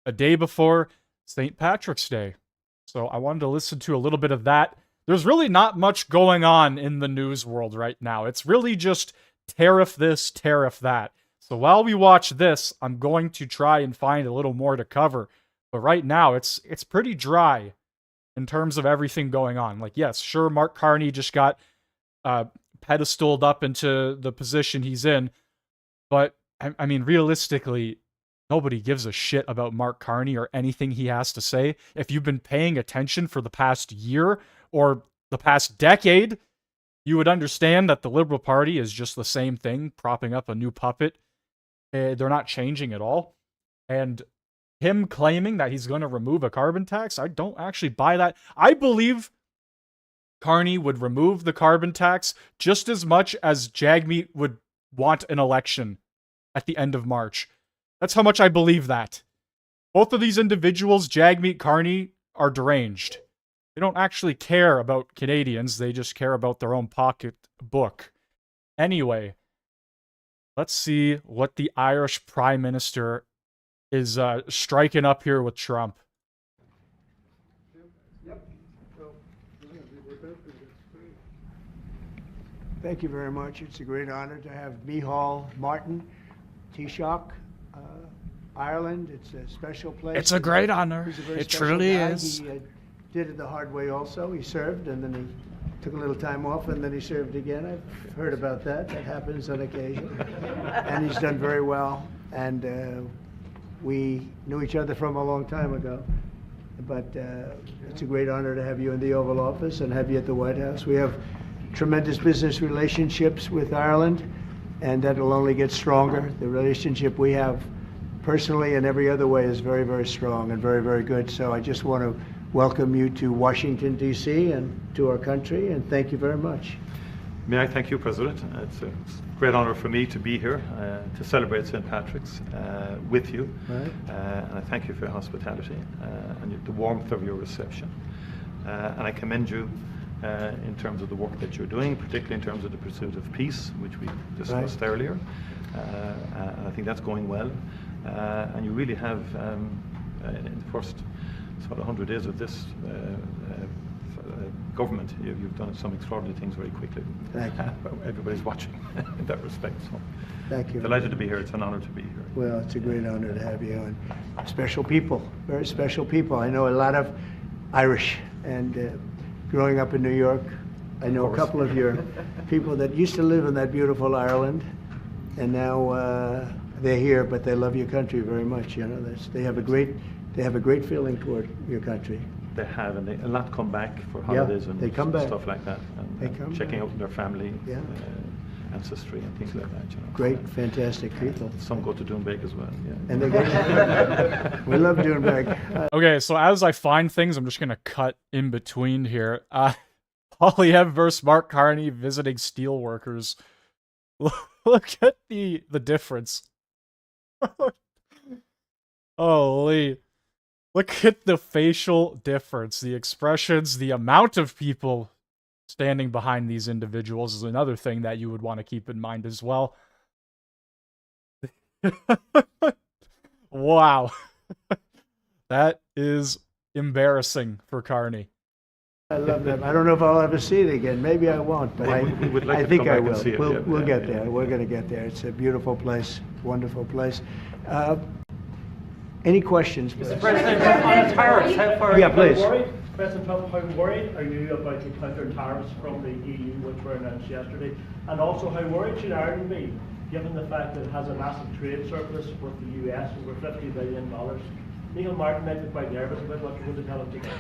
a day before St. Patrick's Day. So I wanted to listen to a little bit of that. There's really not much going on in the news world right now. It's really just tariff this, tariff that. So while we watch this, I'm going to try and find a little more to cover. But right now, it's pretty dry in terms of everything going on. Like, yes, sure, Mark Carney just got pedestaled up into the position he's in. But, I mean, realistically, nobody gives a shit about Mark Carney or anything he has to say. If you've been paying attention for the past year or the past decade, you would understand that the Liberal Party is just the same thing, propping up a new puppet. They're not changing at all. And him claiming that he's going to remove a carbon tax, I don't actually buy that. I believe Carney would remove the carbon tax just as much as Jagmeet would want an election at the end of March. That's how much I believe that. Both of these individuals, Jagmeet, Carney, are deranged. They don't actually care about Canadians. They just care about their own pocketbook. Anyway, let's see what the Irish Prime Minister is striking up here with Trump. Thank you very much. It's a great honor to have Micheál Martin, Taoiseach, Ireland. It's a special place. It's a great honor. He's a very It special truly guy. is. He did it the hard way also. He served, and then he took a little time off, and then he served again. I've heard about that. That happens on occasion. And he's done very well. And we knew each other from a long time ago. But it's a great honor to have you in the Oval Office and have you at the White House. We have tremendous business relationships with Ireland, and that will only get stronger. The relationship we have personally and every other way is very, very strong and very, very good. So I just want to welcome you to Washington, D.C. and to our country, and thank you very much. May I thank you, President. It's a great honor for me to be here to celebrate St. Patrick's with you. Right. And I thank you for your hospitality and the warmth of your reception. And I commend you in terms of the work that you're doing, particularly in terms of the pursuit of peace, which we discussed earlier. And I think that's going well. And you really have, in the first sort of 100 days of this government, you've done some extraordinary things very quickly. Thank you. Everybody's watching in that respect. So Thank you. Delighted to be here. It's an honor to be here. Well, it's a great honor to have you, and special people, very special people. I know a lot of Irish, and growing up in New York, I know a couple of your people that used to live in that beautiful Ireland, and now they're here, but they love your country very much. You know, they have a great feeling toward your country. They have, and a lot come back for holidays and they come back. stuff like that, and checking out their family, ancestry, and things like that. You know. Great, fantastic people. Some go to Doonbeg as well. Yeah. And they go. We love Doonbeg. Okay, so as I find things, I'm just gonna cut in between here. Poilievre versus Mark Carney visiting steelworkers. Look at the difference. Holy. Look at the facial difference, the expressions, the amount of people standing behind these individuals is another thing that you would want to keep in mind as well. Wow. That is embarrassing for Carney. I love them. I don't know if I'll ever see it again. Maybe I won't, but I think I will. We'll get there. We're going to get there. It's a beautiful place, wonderful place. Any questions, please? Mr. President, on tariffs, how far are you please. President Trump, how worried are you about the counter tariffs from the EU, which were announced yesterday? And also, how worried should Ireland be, given the fact that it has a massive trade surplus with the US, over $50 billion? Micheál Martin might be quite nervous about what you're going to tell him today.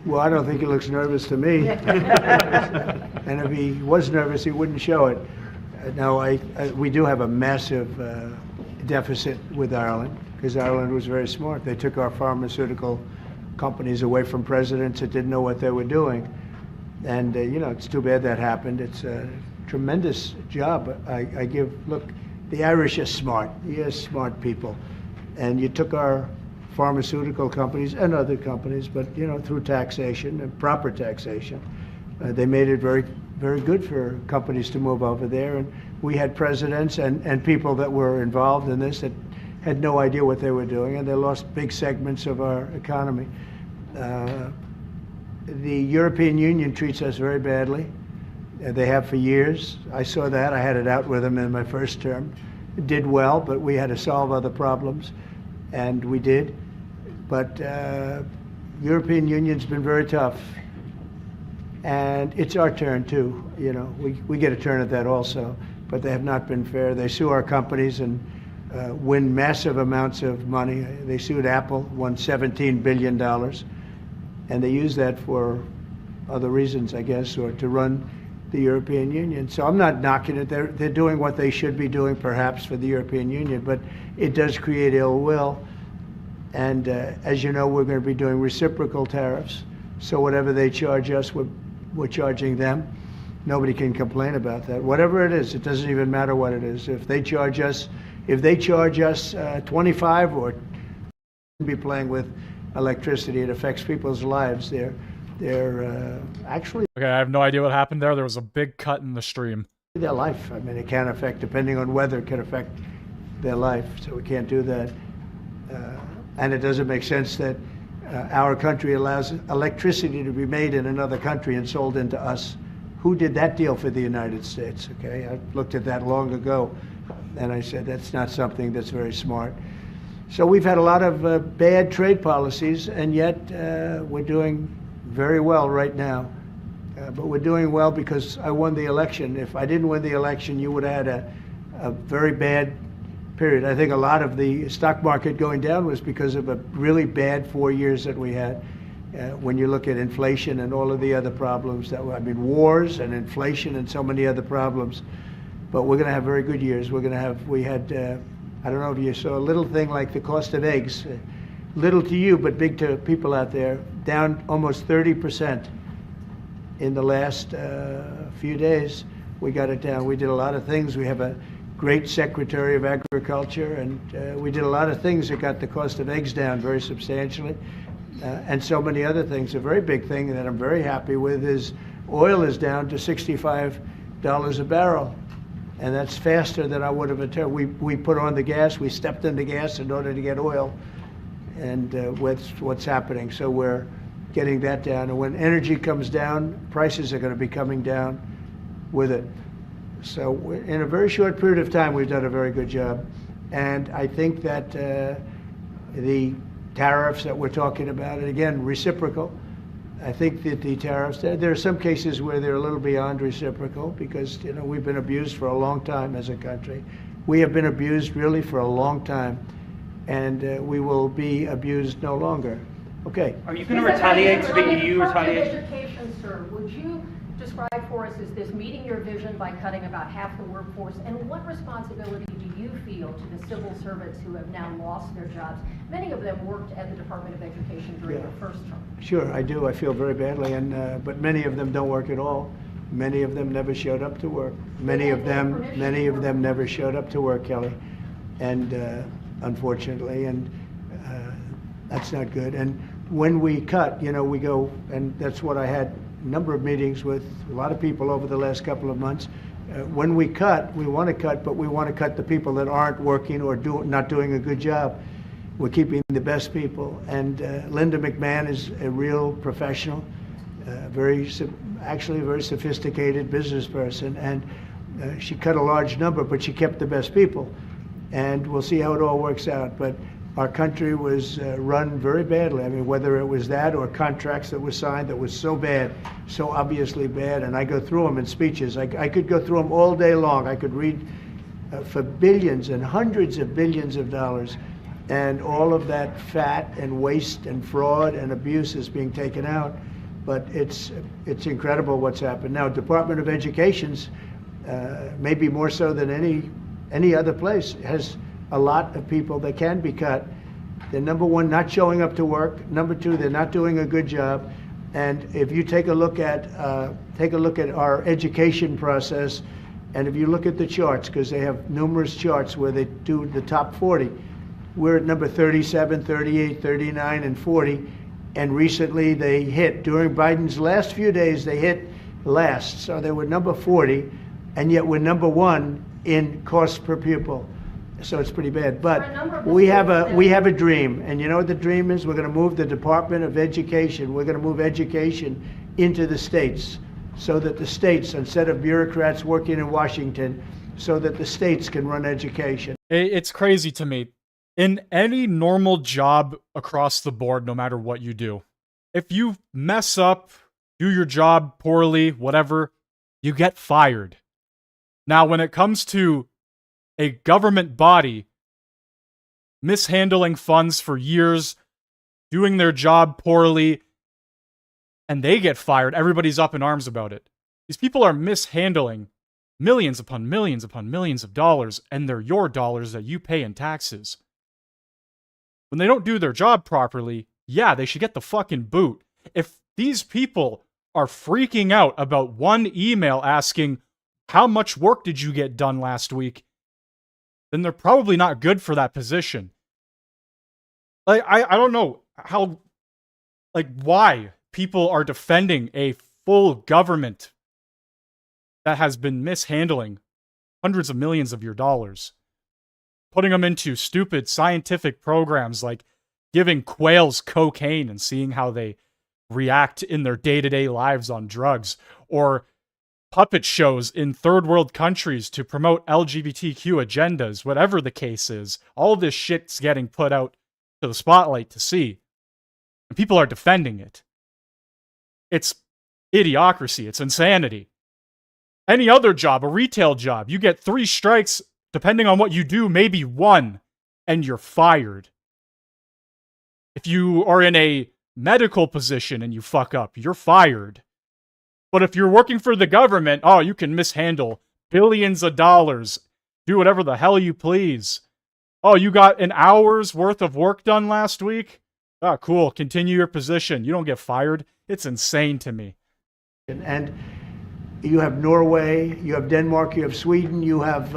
Well, I don't think he looks nervous to me. And if he was nervous, he wouldn't show it. No, we do have a massive deficit with Ireland, because Ireland was very smart. They took our pharmaceutical companies away from presidents that didn't know what they were doing. And, you know, it's too bad that happened. It's a tremendous job. Look, the Irish are smart. Yes, smart people. And you took our pharmaceutical companies and other companies, but, you know, through taxation and proper taxation, they made it very, very good for companies to move over there. And we had presidents and people that were involved in this that had no idea what they were doing, and they lost big segments of our economy. The European Union treats us very badly. They have for years. I saw that. I had it out with them in my first term. It did well, but we had to solve other problems, and we did. But European Union's been very tough, and it's our turn too. You know, we get a turn at that also, but they have not been fair. They sue our companies and win massive amounts of money. They sued Apple, won $17 billion, and they use that for other reasons, I guess, or to run the European Union. So I'm not knocking it. They're doing what they should be doing, perhaps, for the European Union, but it does create ill will. And as you know, we're going to be doing reciprocal tariffs. So whatever they charge us, we're charging them. Nobody can complain about that. Whatever it is, it doesn't even matter what it is. If they charge us 25 or be playing with electricity. It affects people's lives. They're actually Okay, I have no idea what happened there. There was a big cut in the stream. their life. I mean, it can affect, depending on weather, it can affect their life. So we can't do that. And it doesn't make sense that our country allows electricity to be made in another country and sold into us. Who did that deal for the United States? Okay, I looked at that long ago, and I said that's not something that's very smart. So we've had a lot of bad trade policies, and yet we're doing very well right now. But we're doing well because I won the election. If I didn't win the election, you would have had a very bad period. I think a lot of the stock market going down was because of a really bad 4 years that we had. When you look at inflation and all of the other problems that were, I mean, wars and inflation and so many other problems. But we're going to have very good years. We had, I don't know if you saw a little thing like the cost of eggs, little to you, but big to people out there, down almost 30% in the last few days. We got it down. We did a lot of things. We have a great Secretary of Agriculture, and we did a lot of things that got the cost of eggs down very substantially, and so many other things. A very big thing that I'm very happy with is oil is down to $65 a barrel, and that's faster than I would have anticipated. We put on the gas, we stepped in the gas in order to get oil, and what's happening. So we're getting that down, and when energy comes down, prices are going to be coming down with it. So in a very short period of time, we've done a very good job. And I think that the tariffs that we're talking about, and again, reciprocal, I think that the tariffs, there are some cases where they're a little beyond reciprocal because, you know, we've been abused for a long time as a country. We have been abused really for a long time, and we will be abused no longer. Okay. Are you going to retaliate to the EU retaliation? Education, sir, would you describe for us, is this meeting your vision by cutting about half the workforce? And what responsibility do you feel to the civil servants who have now lost their jobs? Many of them worked at the Department of Education during their first term. Sure, I do. I feel very badly, and but many of them don't work at all. Many of them never showed up to work. Many of them never showed up to work, Kelly, and unfortunately, and that's not good. And when we cut, you know, we go, and that's what I had a number of meetings with a lot of people over the last couple of months. When we cut, we want to cut, but we want to cut the people that aren't working or not doing a good job. We're keeping the best people. And Linda McMahon is a real professional, actually a very sophisticated business person. And she cut a large number, but she kept the best people. And we'll see how it all works out. But our country was run very badly. I mean, whether it was that or contracts that were signed that was so bad, so obviously bad, and I go through them in speeches. I could go through them all day long. I could read for billions and hundreds of billions of dollars, and all of that fat and waste and fraud and abuse is being taken out. But it's incredible what's happened. Now, Department of Education's maybe more so than any other place has a lot of people that can be cut. They're, number one, not showing up to work. Number two, they're not doing a good job. And if you take a look at our education process, and if you look at the charts, because they have numerous charts where they do the top 40, we're at number 37, 38, 39, and 40. And recently they hit, during Biden's last few days, they hit last. So they were number 40, and yet we're number one in cost per pupil. So it's pretty bad. But we have a dream, and you know what the dream is? We're going to move the Department of Education. We're going to move education into the states, so that the states, instead of bureaucrats working in Washington, so that the states can run education. It's crazy to me. In any normal job across the board, no matter what you do, if you mess up, do your job poorly, whatever, you get fired. Now, when it comes to a government body mishandling funds for years, doing their job poorly, and they get fired, everybody's up in arms about it. These people are mishandling millions upon millions upon millions of dollars, and they're your dollars that you pay in taxes. When they don't do their job properly, yeah, they should get the fucking boot. If these people are freaking out about one email asking, how much work did you get done last week? Then they're probably not good for that position. Like, I don't know. how, like, why people are defending a full government that has been mishandling hundreds of millions of your dollars, putting them into stupid scientific programs like giving quails cocaine and seeing how they react in their day-to-day lives on drugs, or puppet shows in third world countries to promote LGBTQ agendas, whatever the case is. All of this shit's getting put out to the spotlight to see. And people are defending it. It's idiocracy. It's insanity. Any other job, a retail job, you get 3 strikes, depending on what you do, maybe 1, and you're fired. If you are in a medical position and you fuck up, you're fired. But if you're working for the government, oh, you can mishandle billions of dollars, do whatever the hell you please. Oh, you got an hour's worth of work done last week? Ah, cool, continue your position. You don't get fired. It's insane to me. And you have Norway, you have Denmark, you have Sweden, you have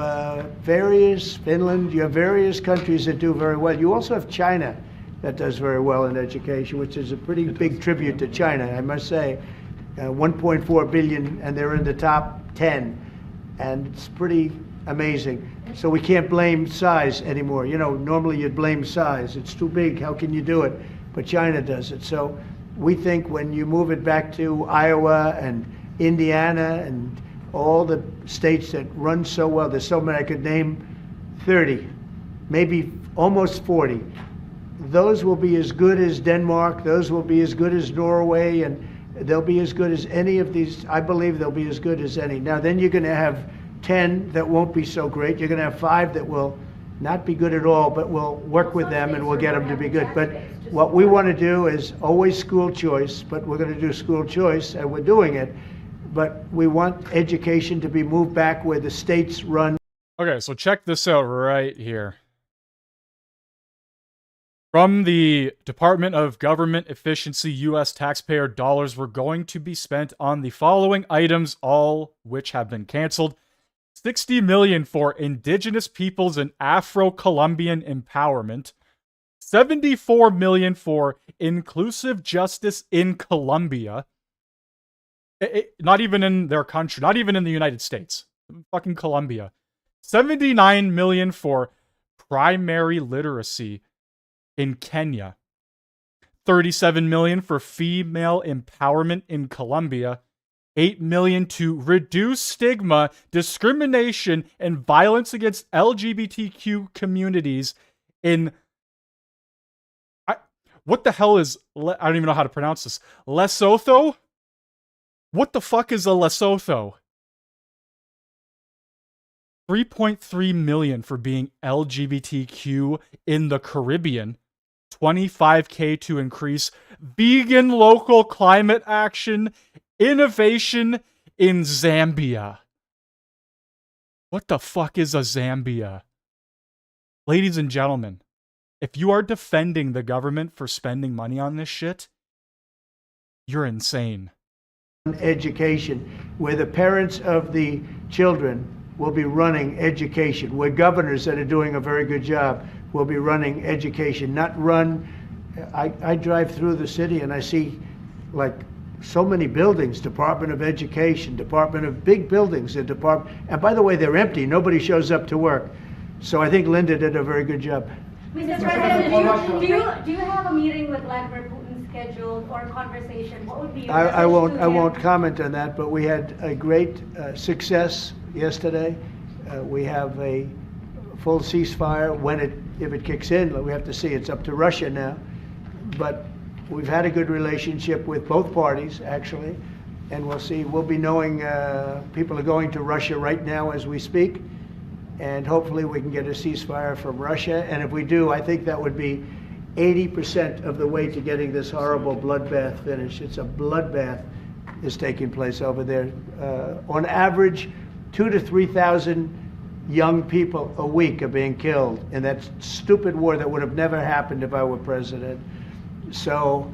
Finland, you have various countries that do very well. You also have China that does very well in education, which is a pretty big tribute to China, I must say. 1.4 billion, and they're in the top 10, and it's pretty amazing. So we can't blame size anymore. You know, normally you'd blame size. It's too big, how can you do it? But China does it. So we think when you move it back to Iowa and Indiana and all the states that run so well, there's so many, I could name 30, maybe almost 40. Those will be as good as Denmark, those will be as good as Norway, and they'll be as good as any of these. I believe they'll be as good as any. Now, then you're going to have 10 that won't be so great. You're going to have 5 that will not be good at all, but we'll work with them and we'll get them to be good. But what we want to do is always school choice, but we're going to do school choice, and we're doing it. But we want education to be moved back where the states run. Okay, so check this out right here. From the Department of Government Efficiency, U.S. taxpayer dollars were going to be spent on the following items, all which have been canceled. $60 million for Indigenous peoples and Afro-Colombian empowerment. $74 million for inclusive justice in Colombia. Not even in their country, not even in the United States. Fucking Colombia. $79 million for primary literacy in Kenya. $37 million for female empowerment in Colombia. $8 million to reduce stigma, discrimination, and violence against LGBTQ communities in... what the hell is... I don't even know how to pronounce this. Lesotho? What the fuck is a Lesotho? $3.3 million for being LGBTQ in the Caribbean. $25K to increase vegan local climate action innovation in Zambia. What the fuck is a Zambia? Ladies and gentlemen, if you are defending the government for spending money on this shit, you're insane. Education, where the parents of the children will be running education, where governors that are doing a very good job will be running education, not run. I drive through the city and I see like so many buildings, Department of Education, Department of big buildings, and by the way, they're empty. Nobody shows up to work. So I think Linda did a very good job. Mr. President, do you have a meeting with Vladimir Putin scheduled or a conversation? What would be your I won't comment on that, but we had a great success yesterday. We have a full ceasefire if it kicks in. We have to see. It's up to Russia now, but we've had a good relationship with both parties actually, and we'll see. We'll be knowing people are going to Russia right now as we speak, and hopefully we can get a ceasefire from Russia. And if we do, I think that would be 80% of the way to getting this horrible bloodbath finished. It's a bloodbath is taking place over there. On average, 2,000 to 3,000 young people a week are being killed in that stupid war that would have never happened if I were president. So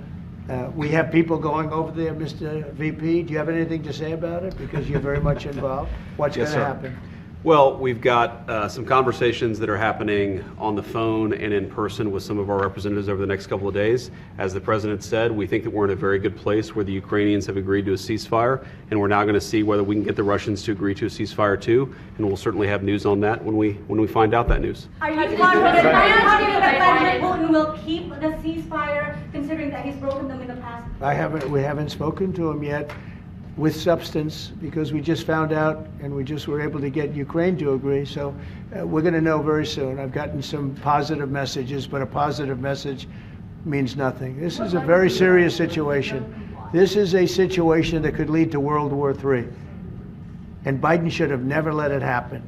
we have people going over there. Mr. VP, do you have anything to say about it? Because you're very much involved. What's going to happen? Well, we've got some conversations that are happening on the phone and in person with some of our representatives over the next couple of days. As the president said, we think that we're in a very good place where the Ukrainians have agreed to a ceasefire, and we're now going to see whether we can get the Russians to agree to a ceasefire too, and we'll certainly have news on that when we find out that news. Are you confident that President Putin will keep the ceasefire, considering that he's broken them in the past? We haven't spoken to him yet with substance, because we just found out and we just were able to get Ukraine to agree. So we're going to know very soon. I've gotten some positive messages, but a positive message means nothing. This is a very serious situation. This is a situation that could lead to World War III. And Biden should have never let it happen.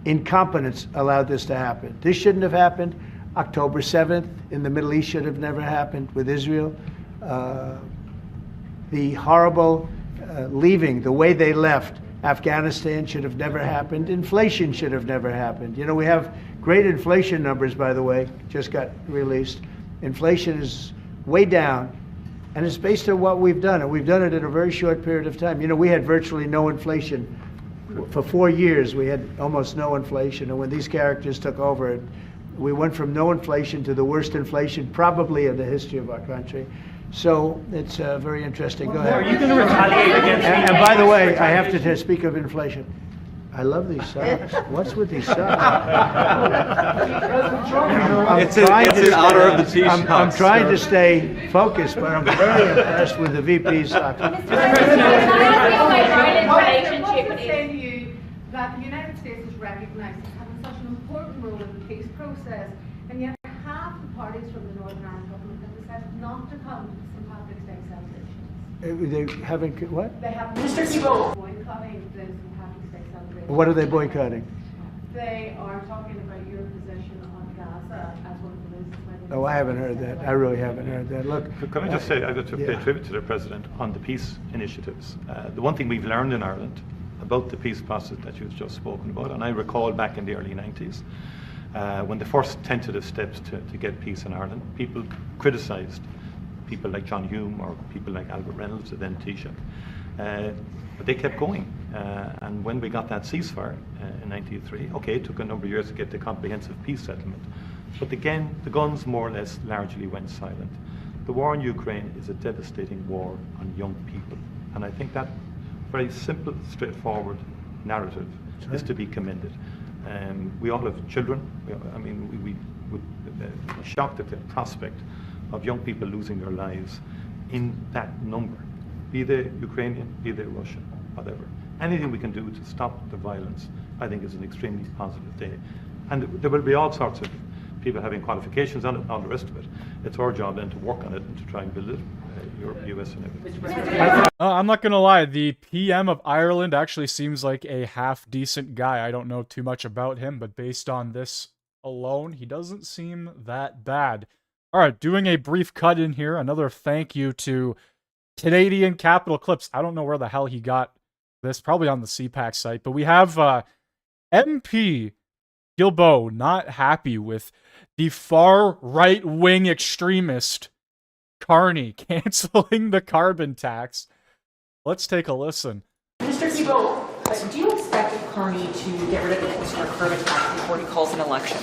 Incompetence allowed this to happen. This shouldn't have happened. October 7th in the Middle East should have never happened with Israel. The horrible leaving, the way they left Afghanistan should have never happened. Inflation should have never happened. You know, we have great inflation numbers, by the way, just got released. Inflation is way down, and it's based on what we've done, and we've done it in a very short period of time. You know, we had virtually no inflation. For 4 years, we had almost no inflation, and when these characters took over, we went from no inflation to the worst inflation probably in the history of our country. So it's very interesting. Go ahead. Are you going to retaliate against me? And by the way, I have to speak of inflation. I love these socks. What's with these socks? It's in honor of the T-shirts. I'm trying to stay focused, but I'm very impressed with the VP's socks. That the United States is recognized as having such an important role in the peace process, and yet half the parties from the Northern Ireland government have decided not to come to St. Patrick's Day celebrations. They haven't what? They have boycotting the St. Patrick's Day celebration. What are they boycotting? They are talking about your position on Gaza as one of the reasons why. Oh, I haven't heard that. I really haven't heard that. Look, can I just say, I've got to pay tribute to the President on the peace initiatives. The one thing we've learned in Ireland about the peace process that you've just spoken about, and I recall back in the early 90s, when the first tentative steps to get peace in Ireland, people criticised people like John Hume or people like Albert Reynolds, then Taoiseach. But they kept going. And when we got that ceasefire in 1993, okay, it took a number of years to get the comprehensive peace settlement. But again, the guns more or less largely went silent. The war in Ukraine is a devastating war on young people. And I think that very simple, straightforward narrative is to be commended. We all have children. We would be shocked at the prospect of young people losing their lives in that number, be they Ukrainian, be they Russian, whatever. Anything we can do to stop the violence, I think, is an extremely positive day. And there will be all sorts of people having qualifications on it and all the rest of it. It's our job then to work on it and to try and build it, Europe, US, and everything. I'm not gonna lie, the PM of Ireland actually seems like a half-decent guy. I don't know too much about him, but based on this alone, he doesn't seem that bad. Alright, doing a brief cut in here, another thank you to Canadian Capital Clips. I don't know where the hell he got this, probably on the CPAC site, but we have MP Guilbeault not happy with the far right-wing extremist Carney canceling the carbon tax. Let's take a listen. Mr. Guilbeault, do you expect Carney to get rid of the carbon tax before he calls an election?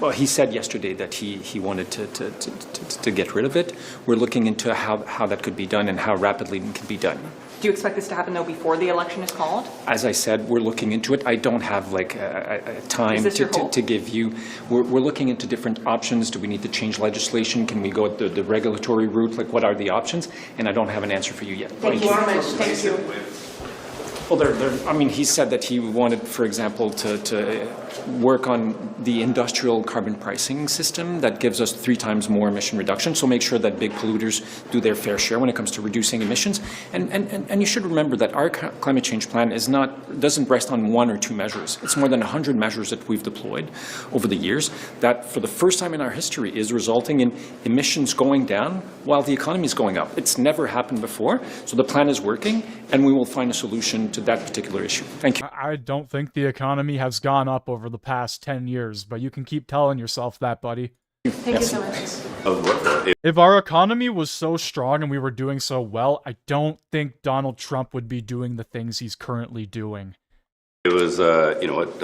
Well, he said yesterday that he wanted to get rid of it. We're looking into how that could be done and how rapidly it can be done. Do you expect this to happen, though, before the election is called? As I said, we're looking into it. I don't have like a time to give you. We're looking into different options. Do we need to change legislation? Can we go the regulatory route? Like, what are the options? And I don't have an answer for you yet. Thank you very much. Thank you. Well, he said that he wanted, for example, to work on the industrial carbon pricing system that gives us 3 times more emission reduction. So make sure that big polluters do their fair share when it comes to reducing emissions. And you should remember that our climate change plan doesn't rest on 1 or 2 measures. It's more than 100 measures that we've deployed over the years that, for the first time in our history, is resulting in emissions going down while the economy is going up. It's never happened before. So the plan is working, and we will find a solution to that particular issue. Thank you. I don't think the economy has gone up over the past 10 years, but you can keep telling yourself that, buddy. Thank you so much. If our economy was so strong and we were doing so well, I don't think Donald Trump would be doing the things he's currently doing. It was, you know what,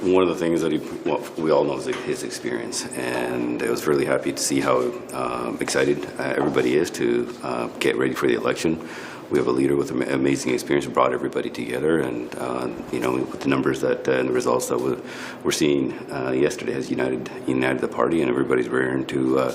one of the things that we all know is his experience, and I was really happy to see how excited everybody is to get ready for the election. We have a leader with amazing experience who brought everybody together, and you know, with the numbers that and the results that we're seeing yesterday has united the party, and everybody's raring to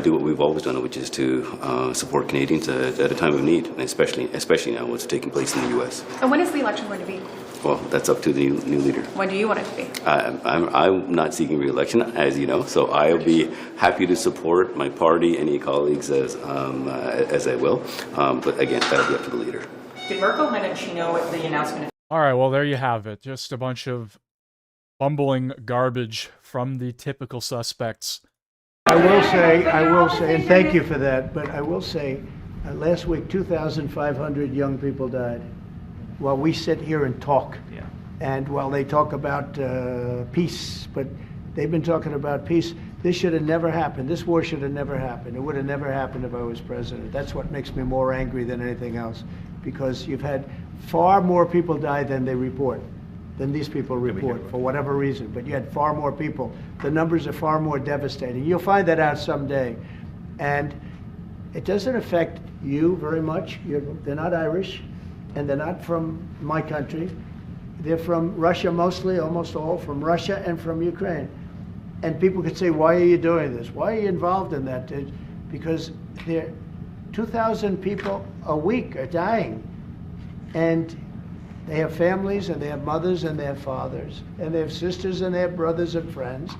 do what we've always done, which is to support Canadians at a time of need, and especially now what's taking place in the U.S. And when is the election going to be? Well, that's up to the new leader. When do you want it to be? I'm not seeking re-election, as you know, so I'll be happy to support my party, any colleagues as I will. But again, that'll be up to the leader. Did Mirko Menachino, the announcement? All right, well, there you have it. Just a bunch of bumbling garbage from the typical suspects. I will say, and thank you for that, but I will say, last week 2,500 young people died. While we sit here and talk, and while they talk about peace, but they've been talking about peace. This should have never happened. This war should have never happened. It would have never happened if I was president. That's what makes me more angry than anything else, because you've had far more people die than they report, than these people report, for whatever reason. But you had far more people. The numbers are far more devastating. You'll find that out someday. And it doesn't affect you very much. They're not Irish. And they're not from my country. They're from Russia mostly, almost all from Russia and from Ukraine. And people could say, why are you doing this? Why are you involved in that? Because 2,000 people a week are dying. And they have families, and they have mothers, and they have fathers, and they have sisters, and they have brothers and friends.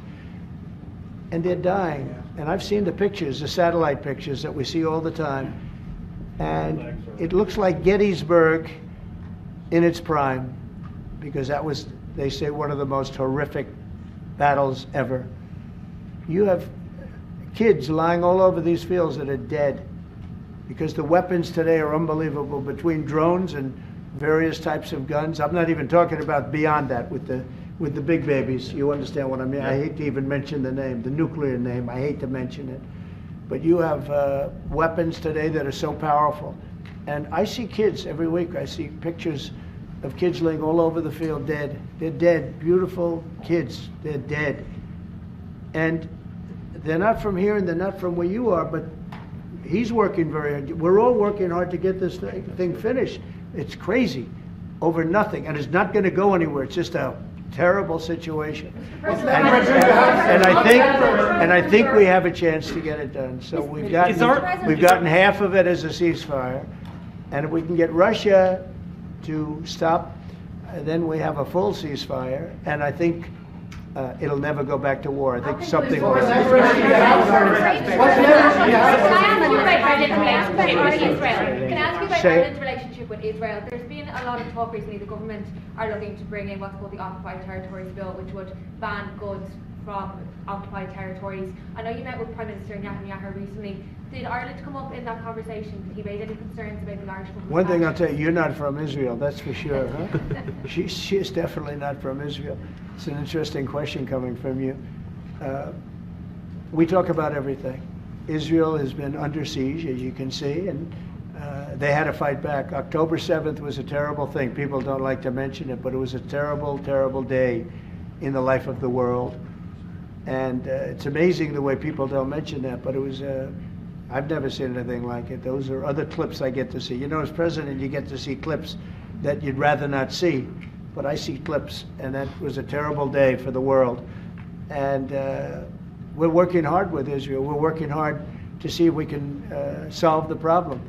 And they're dying. And I've seen the pictures, the satellite pictures that we see all the time. And it looks like Gettysburg in its prime, because that was, they say, one of the most horrific battles ever. You have kids lying all over these fields that are dead, because the weapons today are unbelievable, between drones and various types of guns. I'm not even talking about beyond that with the big babies. You understand what I mean? I hate to even mention the name, the nuclear name. I hate to mention it. But you have weapons today that are so powerful. And I see kids every week. I see pictures of kids laying all over the field dead. They're dead. Beautiful kids. They're dead. And they're not from here and they're not from where you are, but he's working very hard. We're all working hard to get this thing finished. It's crazy over nothing. And it's not going to go anywhere. It's just a terrible situation. And I think we have a chance to get it done. So we've gotten half of it as a ceasefire. And if we can get Russia to stop, then we have a full ceasefire. And I think it'll never go back to war. I think something will happen. Can I ask you about Ireland's relationship with Israel? There's been a lot of talk recently. The government are looking to bring in what's called the Occupied Territories Bill, which would ban goods from occupied territories. I know you met with Prime Minister Netanyahu recently. Did Ireland come up in that conversation? Did he raise any concerns about the Irish government? One thing I'll tell you, you're not from Israel, that's for sure, huh? She's definitely not from Israel. It's an interesting question coming from you. We talk about everything. Israel has been under siege, as you can see, and they had to fight back. October 7th was a terrible thing. People don't like to mention it, but it was a terrible, terrible day in the life of the world. And it's amazing the way people don't mention that, but it was, I've never seen anything like it. Those are other clips I get to see. You know, as president, you get to see clips that you'd rather not see, but I see clips, and that was a terrible day for the world. And we're working hard with Israel. We're working hard to see if we can solve the problem.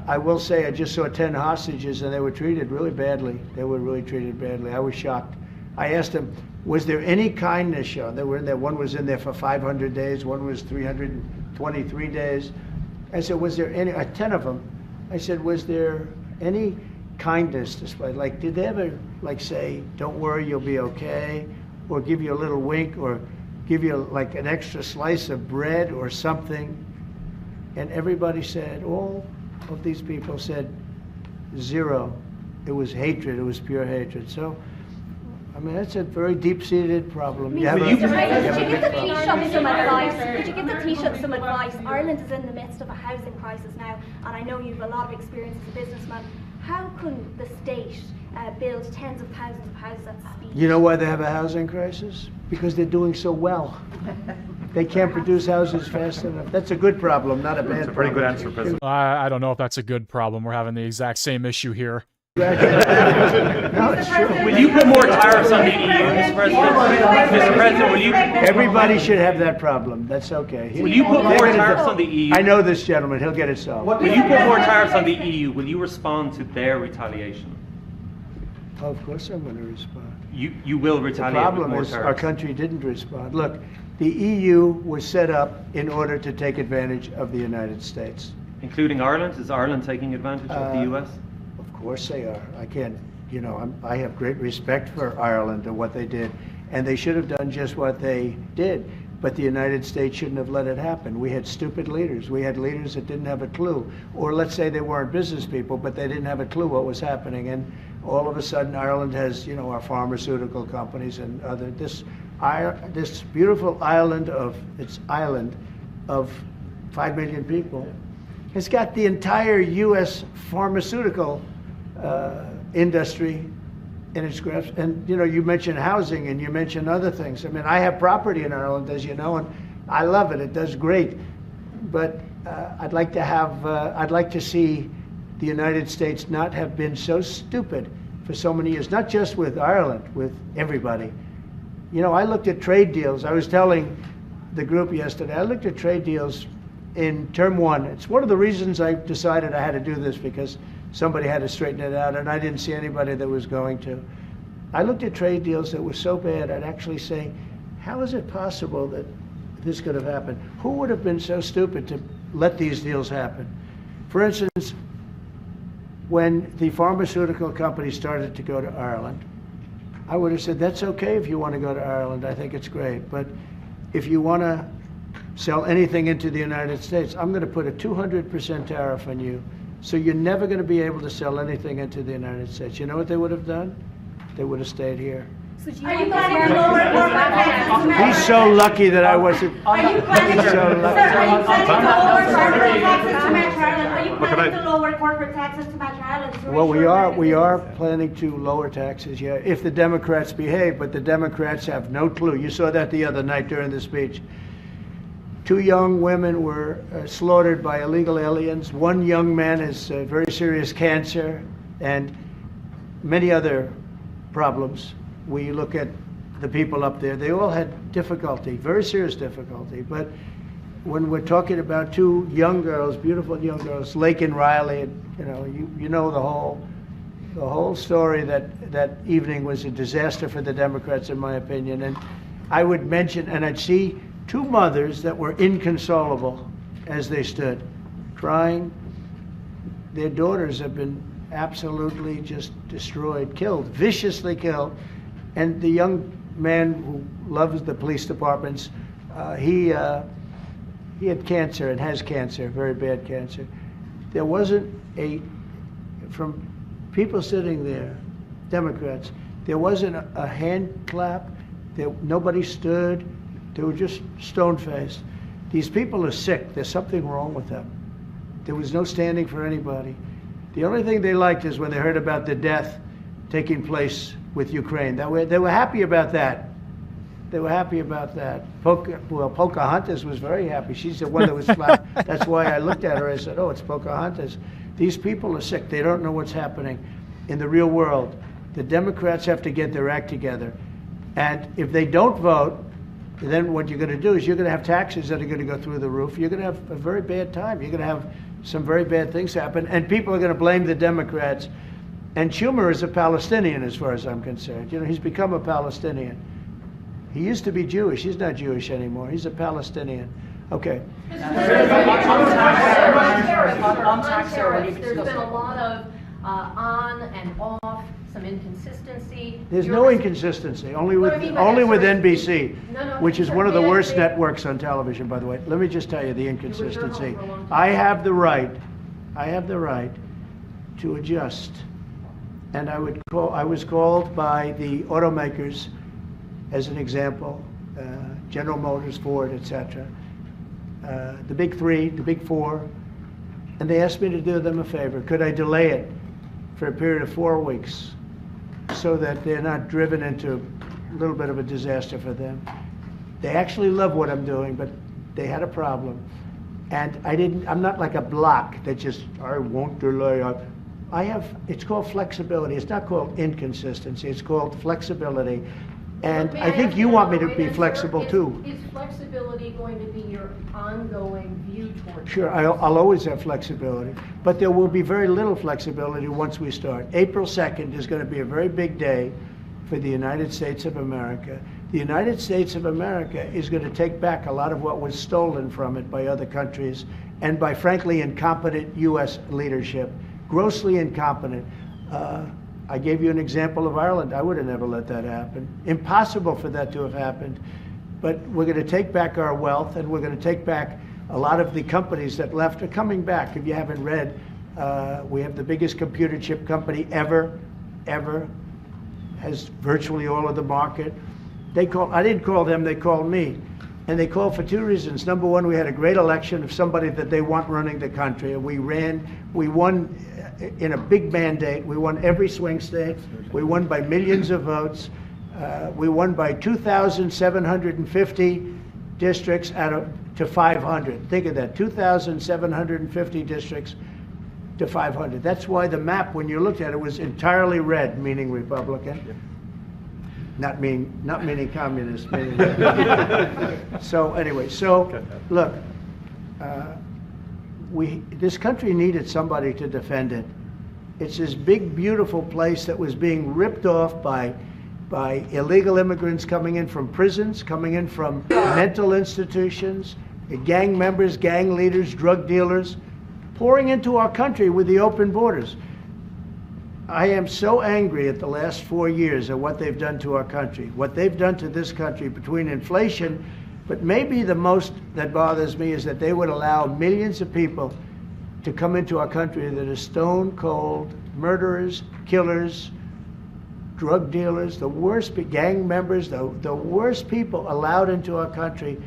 I will say I just saw 10 hostages, and they were treated really badly. They were really treated badly. I was shocked. I asked them, was there any kindness shown? They were in there. One was in there for 500 days. One was 323 days. I said, was there any, 10 of them, I said, was there any kindness displayed? Like, did they ever, like, say, don't worry, you'll be okay? Or give you a little wink, or give you, like, an extra slice of bread or something? And everybody said, all of these people said, zero. It was hatred. It was pure hatred. So, I mean, that's a very deep-seated problem. Could you give the Taoiseach some advice? Ireland is in the midst of a housing crisis now, and I know you have a lot of experience as a businessman. how can the state build tens of thousands of houses at speed? You know why they have a housing crisis? Because they're doing so well. They can't produce houses fast enough. That's a good problem, not a bad problem. That's a pretty good answer, President. I don't know if that's a good problem. We're having the exact same issue here. No, it's true. Will you put more tariffs on the EU, Mr. President? Mr. President, will you... Everybody should have that problem. That's okay. Will you put more tariffs on the EU? I know this gentleman. He'll get it solved. Will you put more tariffs on the EU? Will you respond to their retaliation? Oh, of course I'm going to respond. You will retaliate The with problem more is tariffs. our country didn't respond. Look, the EU was set up in order to take advantage of the United States. Including Ireland? Is Ireland taking advantage of the US? Of course they are. I can't, I have great respect for Ireland and what they did. And they should have done just what they did. But the United States shouldn't have let it happen. We had stupid leaders. We had leaders that didn't have a clue. Or let's say they weren't business people, but they didn't have a clue what was happening. And all of a sudden, Ireland has, our pharmaceutical companies and other, this beautiful island of 5 million people has got the entire U.S. pharmaceutical industry in its grasp. And, you mentioned housing and you mentioned other things. I mean, I have property in Ireland, as you know, and I love it. It does great. But I'd like to see the United States not have been so stupid for so many years, not just with Ireland, with everybody. I looked at trade deals. I was telling the group yesterday, I looked at trade deals in term one. It's one of the reasons I decided I had to do this, because somebody had to straighten it out, and I didn't see anybody that was going to. I looked at trade deals that were so bad, I'd actually say, how is it possible that this could have happened? Who would have been so stupid to let these deals happen? For instance, when the pharmaceutical companies started to go to Ireland, I would have said, that's okay if you want to go to Ireland. I think it's great. But if you want to sell anything into the United States, I'm going to put a 200% tariff on you. So you're never going to be able to sell anything into the United States. You know what they would have done? They would have stayed here. So do you want to lower corporate taxes to match He's so lucky that I wasn't. Are you planning He's so lucky. Are you planning to lower corporate taxes to match Ireland? Are you planning to lower corporate taxes to match Ireland? Well, we are planning to lower taxes, yeah, if the Democrats behave, but the Democrats have no clue. You saw that the other night during the speech. 2 young women were slaughtered by illegal aliens. 1 young man has very serious cancer and many other problems. We look at the people up there, they all had difficulty, very serious difficulty. But when we're talking about 2 young girls, beautiful young girls, Lake and Riley, you know the whole story. That evening was a disaster for the Democrats, in my opinion. And I would mention, and I'd see 2 mothers that were inconsolable as they stood, crying. Their daughters have been absolutely just destroyed, killed, viciously killed. And the young man who loves the police departments, he had cancer and has cancer, very bad cancer. There wasn't from people sitting there, Democrats, there wasn't a hand clap. Nobody stood. They were just stone-faced. These people are sick. There's something wrong with them. There was no standing for anybody. The only thing they liked is when they heard about the death taking place with Ukraine. They were happy about that. They were happy about that. Pocahontas was very happy. She's the one that was flat. That's why I looked at her and said, oh, it's Pocahontas. These people are sick. They don't know what's happening in the real world. The Democrats have to get their act together. And if they don't vote, then what you're going to do is you're going to have taxes that are going to go through the roof. You're going to have a very bad time. You're going to have some very bad things happen. And people are going to blame the Democrats. And Schumer is a Palestinian, as far as I'm concerned. He's become a Palestinian. He used to be Jewish. He's not Jewish anymore. He's a Palestinian. Okay. On tariffs, there's been a lot of on and off, some inconsistency. There's no inconsistency, only with NBC, which is one of the worst networks on television, by the way. Let me just tell you the inconsistency. I have the right to adjust. And I was called by the automakers, as an example, General Motors, Ford, etc., the big 3, the big 4, and they asked me to do them a favor. Could I delay it for a period of 4 weeks so that they're not driven into a little bit of a disaster for them. They actually love what I'm doing, but they had a problem. And I'm not like a block that just, I won't delay. It's called flexibility. It's not called inconsistency. It's called flexibility. And I think you want me to be flexible too. Is flexibility going to be your ongoing view towards? Sure, I'll always have flexibility, but there will be very little flexibility once we start. April 2nd is going to be a very big day for the United States of America. The United States of America is going to take back a lot of what was stolen from it by other countries and by, frankly, incompetent U.S. leadership, grossly incompetent. I gave you an example of Ireland. I would have never let that happen. Impossible for that to have happened. But we're going to take back our wealth, and we're going to take back a lot of the companies that left are coming back. If you haven't read, we have the biggest computer chip company ever, has virtually all of the market. I didn't call them, they called me. And they called for 2 reasons. Number one, we had a great election of somebody that they want running the country. And we won in a big mandate. We won every swing state. We won by millions of votes. We won by 2,750 districts to 500. Think of that, 2,750 districts to 500. That's why the map, when you looked at it, was entirely red, meaning Republican. Not meaning communist. Meaning so anyway, look, this country needed somebody to defend it. It's this big, beautiful place that was being ripped off by illegal immigrants coming in from prisons, coming in from mental institutions, gang members, gang leaders, drug dealers, pouring into our country with the open borders. I am so angry at the last 4 years at what they've done to our country, what they've done to this country between inflation, but maybe the most that bothers me is that they would allow millions of people to come into our country that are stone cold murderers, killers, drug dealers, the worst gang members, the worst people allowed into our country.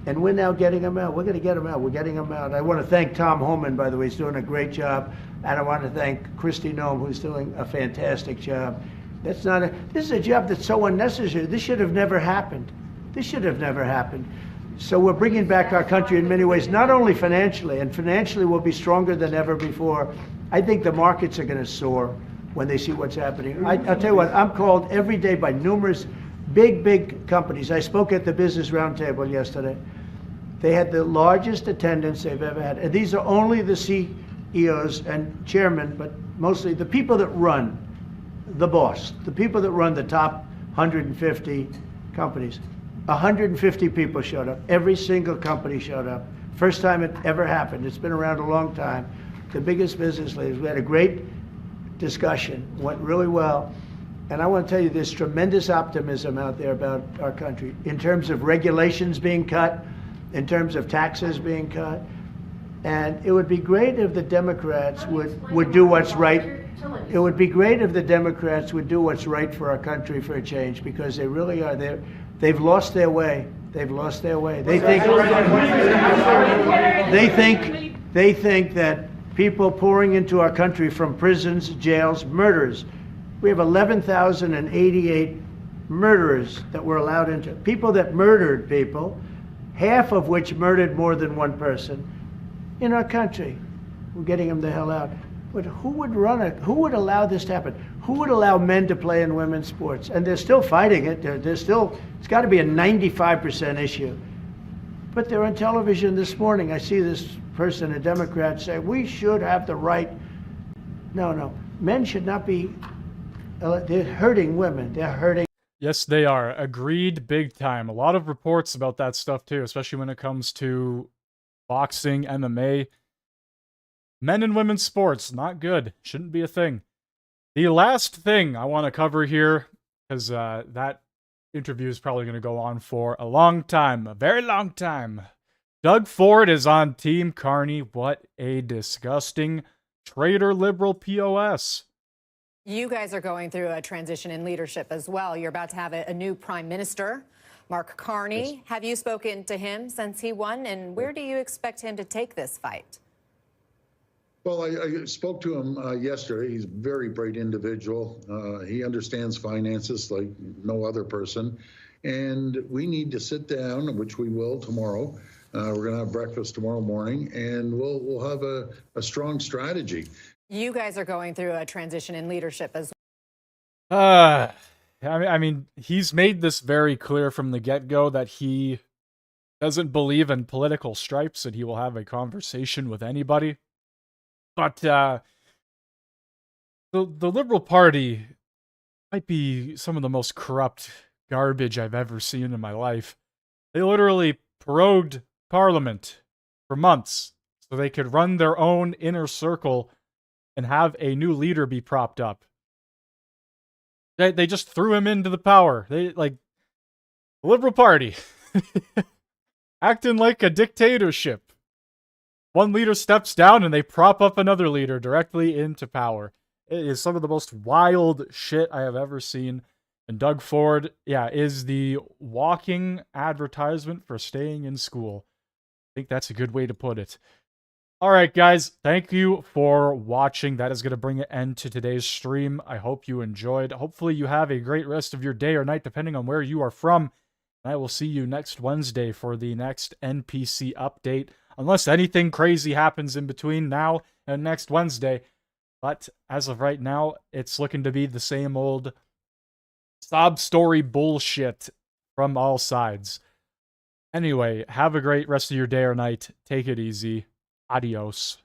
And we're now getting them out. We're going to get them out. We're getting them out. I want to thank Tom Homan, by the way. He's doing a great job. And I want to thank Kristi Noem, who's doing a fantastic job. This is a job that's so unnecessary. This should have never happened. This should have never happened. So we're bringing back our country in many ways, not only financially, and financially we'll be stronger than ever before. I think the markets are going to soar when they see what's happening. I'll tell you what, I'm called every day by numerous big companies. I spoke at the Business Roundtable yesterday. They had the largest attendance they've ever had. And these are only the CEOs and chairmen, but mostly the people that run, the boss, the people that run the top 150 companies. 150 people showed up. Every single company showed up. First time it ever happened. It's been around a long time. The biggest business leaders. We had a great discussion. Went really well. And I want to tell you, there's tremendous optimism out there about our country in terms of regulations being cut, in terms of taxes being cut. And it would be great if the Democrats would do what's right. It would be great if the Democrats would do what's right for our country for a change, because they really are there. They've lost their way. They've lost their way. They think that people pouring into our country from prisons, jails, murderers. We have 11,088 murderers that were allowed into, people that murdered people, half of which murdered more than one person in our country. We're getting them the hell out. But who would allow this to happen? Who would allow men to play in women's sports? And they're still fighting it. It's got to be a 95% issue. But they're on television this morning. I see this person, a Democrat, say, we should have the right. No. Men should not be, they're hurting women. They're hurting. Yes, they are. Agreed big time. A lot of reports about that stuff too, especially when it comes to boxing, MMA. Men and women's sports, not good. Shouldn't be a thing. The last thing I want to cover here, because that interview is probably going to go on for a long time, a very long time. Doug Ford is on Team Carney. What a disgusting traitor liberal POS. You guys are going through a transition in leadership as well. You're about to have a new prime minister, Mark Carney. Yes. Have you spoken to him since he won? And where do you expect him to take this fight? Well, I spoke to him yesterday. He's a very bright individual. He understands finances like no other person. And we need to sit down, which we will tomorrow. We're going to have breakfast tomorrow morning, and we'll have a strong strategy. You guys are going through a transition in leadership as I mean, he's made this very clear from the get-go that he doesn't believe in political stripes and he will have a conversation with anybody. But the Liberal Party might be some of the most corrupt garbage I've ever seen in my life. They literally prorogued Parliament for months so they could run their own inner circle and have a new leader be propped up. They just threw him into the power. They, like, the Liberal Party acting like a dictatorship. One leader steps down and they prop up another leader directly into power. It is some of the most wild shit I have ever seen. And Doug Ford, yeah, is the walking advertisement for staying in school. I think that's a good way to put it. All right, guys, thank you for watching. That is going to bring an end to today's stream. I hope you enjoyed. Hopefully you have a great rest of your day or night, depending on where you are from. And I will see you next Wednesday for the next NPC update, unless anything crazy happens in between now and next Wednesday. But as of right now, it's looking to be the same old sob story bullshit from all sides. Anyway, have a great rest of your day or night. Take it easy. Adios.